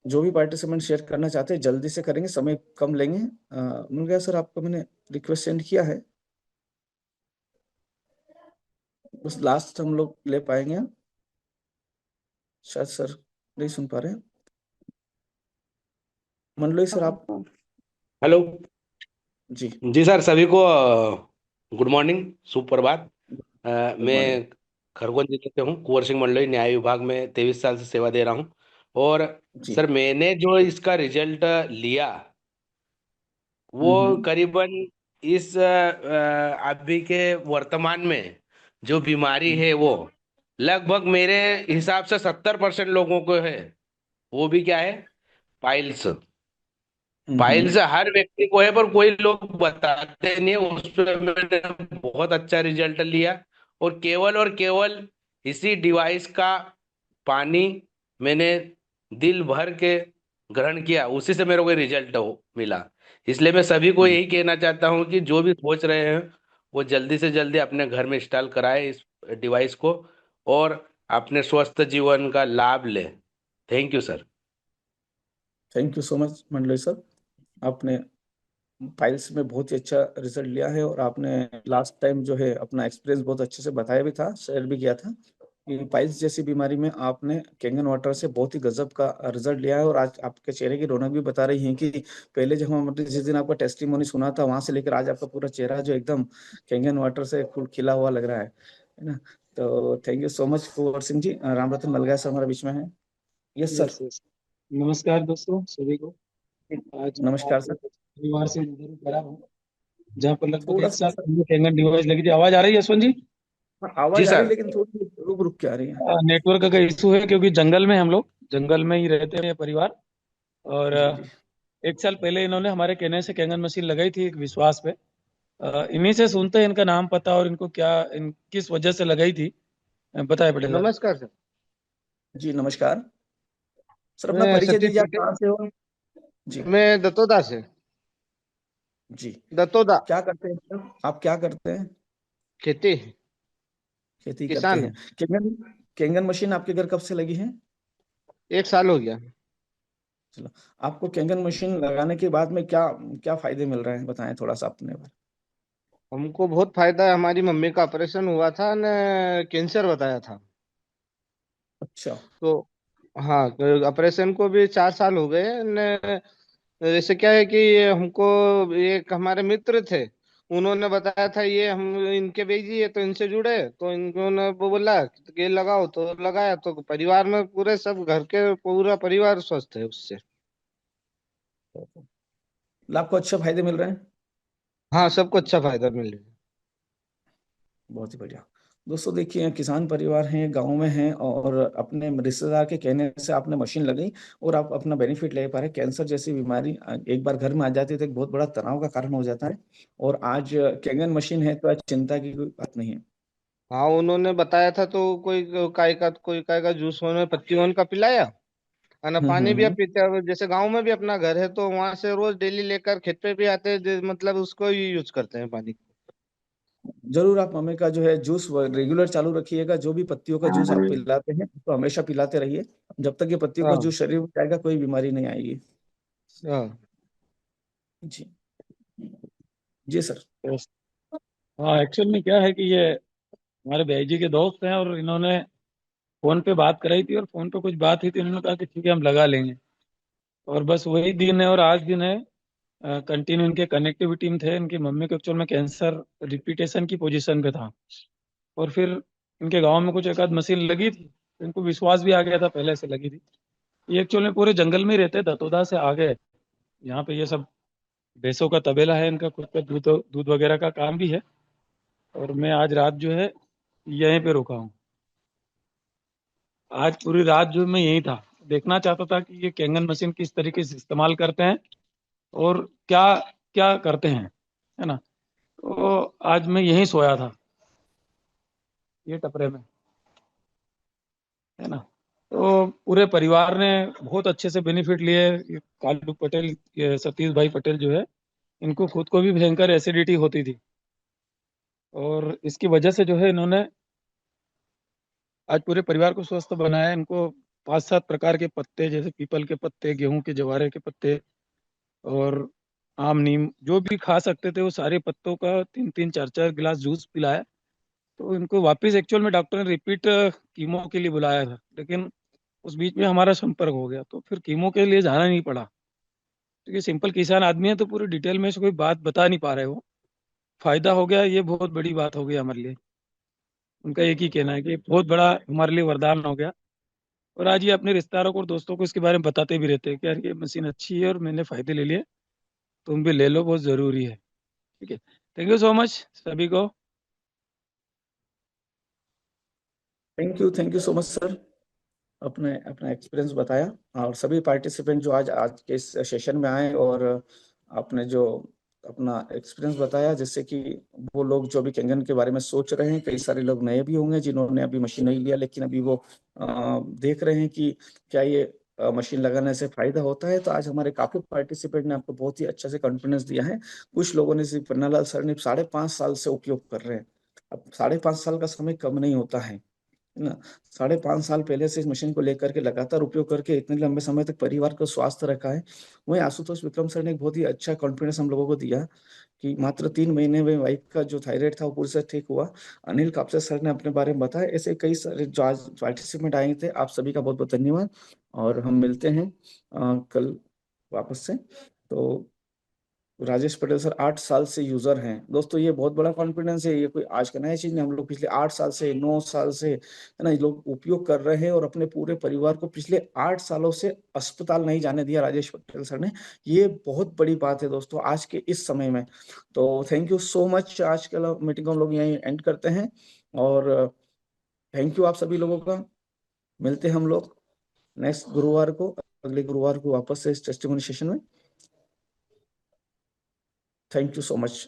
जो भी पार्टिसिपेंट शेयर करना चाहते हैं जल्दी से करेंगे, समय कम लेंगे। मलगया सर, आपको मैंने रिक्वेस्ट सेंड किया है, बस लास्ट हम लोग ले पाएंगे। शायद सर नहीं सुन पा रहे हैं। मंडलोई सर आप। हेलो। जी, जी सर, सभी को गुड मॉर्निंग, सुप्रभात। Good morning. मैं खरगोन जिले से हूँ, कुंवर सिंह मंडलोई, न्याय विभाग में 23 साल से सेवा दे रहा हूँ। और जी। सर, मैंने जो इसका रिजल्ट लिया वो हम्म। करीबन इस अभी के वर्तमान में जो बीमारी है वो लगभग मेरे हिसाब से 70% लोगों को है। वो भी क्या है? पाइल्स। फाइल हम्म। से हर व्यक्ति को है, पर कोई लोग बताते नहीं है। उस पर मैंने बहुत अच्छा रिजल्ट लिया। और केवल इसी डिवाइस का पानी मैंने दिल भर के ग्रहण किया, उसी से मेरे को रिजल्ट मिला। इसलिए मैं सभी को यही कहना चाहता हूँ कि जो भी सोच रहे हैं वो जल्दी से जल्दी अपने घर में इंस्टॉल कराए इस डिवाइस को, और अपने स्वस्थ जीवन का लाभ ले। Thank you sir. Thank you so much Mandloi sir. आपने फाइल्स में बहुत ही अच्छा रिजल्ट लिया है और आपने लास्ट टाइम जो है अपना एक्सपीरियंस बहुत अच्छे से बताया भी था, शेयर भी किया था कि पाइल्स जैसी बीमारी में आपने कैंगन वाटर से बहुत ही गजब का रिजल्ट लिया है। और आज आपके चेहरे की रौनक भी बता रही है कि पहले जब हम जिस दिन आपका टेस्टिमोनी सुना था वहां से लेकर आज आपका पूरा चेहरा जो एकदम कैंगन वाटर से खिला हुआ लग रहा है ना। तो thank you so much Kunwar Singh ji. Ram Ratan Malgaya sir हमारे बीच में है। Yes sir. Yes yes. नमस्कार दोस्तों सभी को। आज मैं नमस्कार आपके सर। परिवार से रूबरू करा हूँ, जहाँ पर लगभग थोड़ा एक सा साल सर, पहले कैंगन डिवाइस लगी थी। आवाज आ रही है यशवंत जी? हाँ, जी आवाज आ रही है सर। लेकिन थोड़ी रुक रुक के आ रही है। नेटवर्क का इशू है, क्योंकि जंगल में हम लोग जंगल में ही रहते हैं परिवार। और जी जी। एक साल पहले इन्होंने हमारे कहने से कैंगन मशीन लगाई थी, एक विश्वास पे। इन्हीं से सुनते हैं इनका नाम पता और इनको क्या किस वजह से लगाई थी। बताए पटेल सर। नमस्कार सर। जी नमस्कार सर, अपना मैं परिचय सतीश दीजिए, आप पटेल, कहाँ से हो? जी। मैं दत्तोदा से। जी। दत्तोदा। क्या करते हैं सर, आप क्या करते हैं? खेती। खेती करते किसान हैं। है। कैंगन कैंगन मशीन आपके घर कब से लगी है? 1 साल हो गया। चलो, आपको कैंगन मशीन लगाने के बाद में क्या क्या फायदे मिल रहे हैं, बताएं थोड़ा सा अपने बारे हमको बहुत फायदा है, हमारी मम्मी का ऑपरेशन हुआ था न, कैंसर बताया था। में। अच्छा। तो हाँ, तो ऑपरेशन को भी 4 साल हो गए न। जैसे क्या है कि ये हमको एक हमारे मित्र थे, उन्होंने बताया था ये हम इनके भेजिए, तो इनसे जुड़े तो इन्होंने वो बोला कि ये लगाओ, तो लगाया, तो परिवार में पूरे सब घर के पूरा परिवार स्वस्थ है उससे। मतलब आपको अच्छे फायदे मिल रहे हैं। हाँ, सबको अच्छा फायदा मिल रहा है। बहुत ही बढ़िया। दोस्तों देखिए, किसान परिवार हैं, गांव में हैं और अपने रिश्तेदार के कहने से आपने मशीन लगाई और आप अपना बेनिफिट ले पा रहे हैं। कैंसर जैसी बीमारी एक बार घर में आ जाती है तो एक बहुत बड़ा तनाव का कारण हो जाता है। और आज कैंगन मशीन है तो आज चिंता की कोई बात नहीं है। हाँ, उन्होंने बताया था, तो कोई काय का जूस उन्होंने पत्तियों का पिलाया। है ना, पानी भी आप हम्म। पीते हो, जैसे गांव में भी अपना घर है तो वहां से रोज डेली लेकर खेत पे भी आते हैं, मतलब उसको ही यूज करते हैं पानी। जरूर आप मम्मी का जो है जूस रेगुलर चालू रखिएगा। जो भी पत्तियों का जूस आप पिलाते हैं तो हमेशा पिलाते रहिए। जब तक ये पत्तियों का हाँ जूस शरीर में जाएगा कोई बीमारी नहीं आएगी। हाँ। जी। जी सर। Yes। हाँ, एक्चुअल में क्या है कि ये हमारे भाई जी के दोस्त हैं, और इन्होंने फोन पे बात कराई थी, और फोन पे कुछ बात हुई थी, इन्होंने कहा कि ठीक है हम लगा लेंगे। और बस वही दिन है और आज दिन है। कंटिन्यू इनके कनेक्टिविटी में थे। इनकी मम्मी को एक्चुअल में कैंसर रिपीटेशन की पोजीशन पे था, और फिर इनके गांव में कुछ एक आध मशीन लगी थी, तो इनको विश्वास भी आ गया था, पहले से लगी थी। ये एक्चुअल में पूरे जंगल में ही रहते, दतोदा से आगे। यहाँ पे ये सब भैंसों का तबेला है, इनका खुद का दूध दूध वगैरह का काम भी है। और मैं आज रात जो है यहीं पे रुका हूँ। आज पूरी रात जो मैं यही था, देखना चाहता था कि ये कैंगन मशीन किस तरीके से इस्तेमाल करते हैं और क्या क्या करते हैं, है ना। तो आज मैं यहीं सोया था, ये टपरे में, है ना। तो पूरे परिवार ने बहुत अच्छे से बेनिफिट लिए। ये कालू पटेल, ये सतीश भाई पटेल जो है, इनको खुद को भी भयंकर एसिडिटी होती थी, और इसकी वजह से जो है इन्होंने आज पूरे परिवार को स्वस्थ बनाया। इनको 5-7 प्रकार के पत्ते, जैसे पीपल के पत्ते, गेहूं के जवारे के पत्ते और आम नीम जो भी खा सकते थे, वो सारे पत्तों का 3-3 4-4 गिलास जूस पिलाया। तो इनको वापस एक्चुअल में डॉक्टर ने रिपीट कीमो के लिए बुलाया था, लेकिन उस बीच में हमारा संपर्क हो गया, तो फिर कीमो के लिए जाना नहीं पड़ा। क्योंकि सिंपल किसान आदमी है, तो पूरी डिटेल में से कोई बात बता नहीं पा रहे हो। फायदा हो गया, ये बहुत बड़ी बात हो गई हमारे लिए। उनका एक ही कहना है कि बहुत बड़ा हमारे लिए वरदान हो गया। और आज ये अपने रिश्तेदारों को और दोस्तों को इसके बारे में बताते भी रहते हैं कि यार ये मशीन अच्छी है और मैंने फायदे ले लिए, तुम भी ले लो, बहुत जरूरी है। ठीक है, थैंक यू सो मच सभी को। Thank you so much sir, अपने अपना एक्सपीरियंस बताया। और सभी पार्टिसिपेंट जो आज आज के इस सेशन में आए और आपने जो अपना एक्सपीरियंस बताया, जिससे कि वो लोग जो भी कैंगन के बारे में सोच रहे हैं, कई सारे लोग नए भी होंगे जिन्होंने अभी मशीन नहीं लिया, लेकिन अभी वो देख रहे हैं कि क्या ये मशीन लगाने से फायदा होता है। तो आज हमारे काफी पार्टिसिपेंट ने आपको बहुत ही अच्छे से कॉन्फिडेंस दिया है। कुछ लोगों ने, सिर्फ पन्नालाल सर ने 5.5 साल से उपयोग कर रहे हैं। अब 5.5 साल का समय कम नहीं होता है ना। 5.5 साल पहले से इस मशीन को लेकर के लगातार उपयोग करके इतने लंबे समय तक परिवार को स्वास्थ्य रखा है। वहीं आशुतोष विक्रम सर ने एक बहुत ही अच्छा कॉन्फिडेंस हम लोगों को दिया कि मात्र 3 महीने में वाइफ का जो थायराइड था वो पूरी से ठीक हुआ। अनिल कापसे सर ने अपने बारे में बताया। ऐसे कई सारे जो आज पार्टिसिपेंट आए थे, आप सभी का बहुत बहुत धन्यवाद। और हम मिलते हैं कल वापस से। तो राजेश पटेल सर 8 साल से यूजर हैं। दोस्तों ये बहुत बड़ा कॉन्फिडेंस है, ये कोई आज का नया चीज नहीं। हम लोग पिछले 8 साल से, 9 साल से, है ना, ये लोग उपयोग कर रहे हैं और अपने पूरे परिवार को पिछले 8 सालों से अस्पताल नहीं जाने दिया राजेश पटेल सर ने। ये बहुत बड़ी बात है दोस्तों आज के इस समय में। तो थैंक यू सो मच। आज के मीटिंग को हम लोग यहीं एंड करते हैं और थैंक यू आप सभी लोगों का। मिलते हैं हम लोग नेक्स्ट गुरुवार को, अगले गुरुवार को वापस से इस टेस्टिमोनी सेशन में। Thank you so much.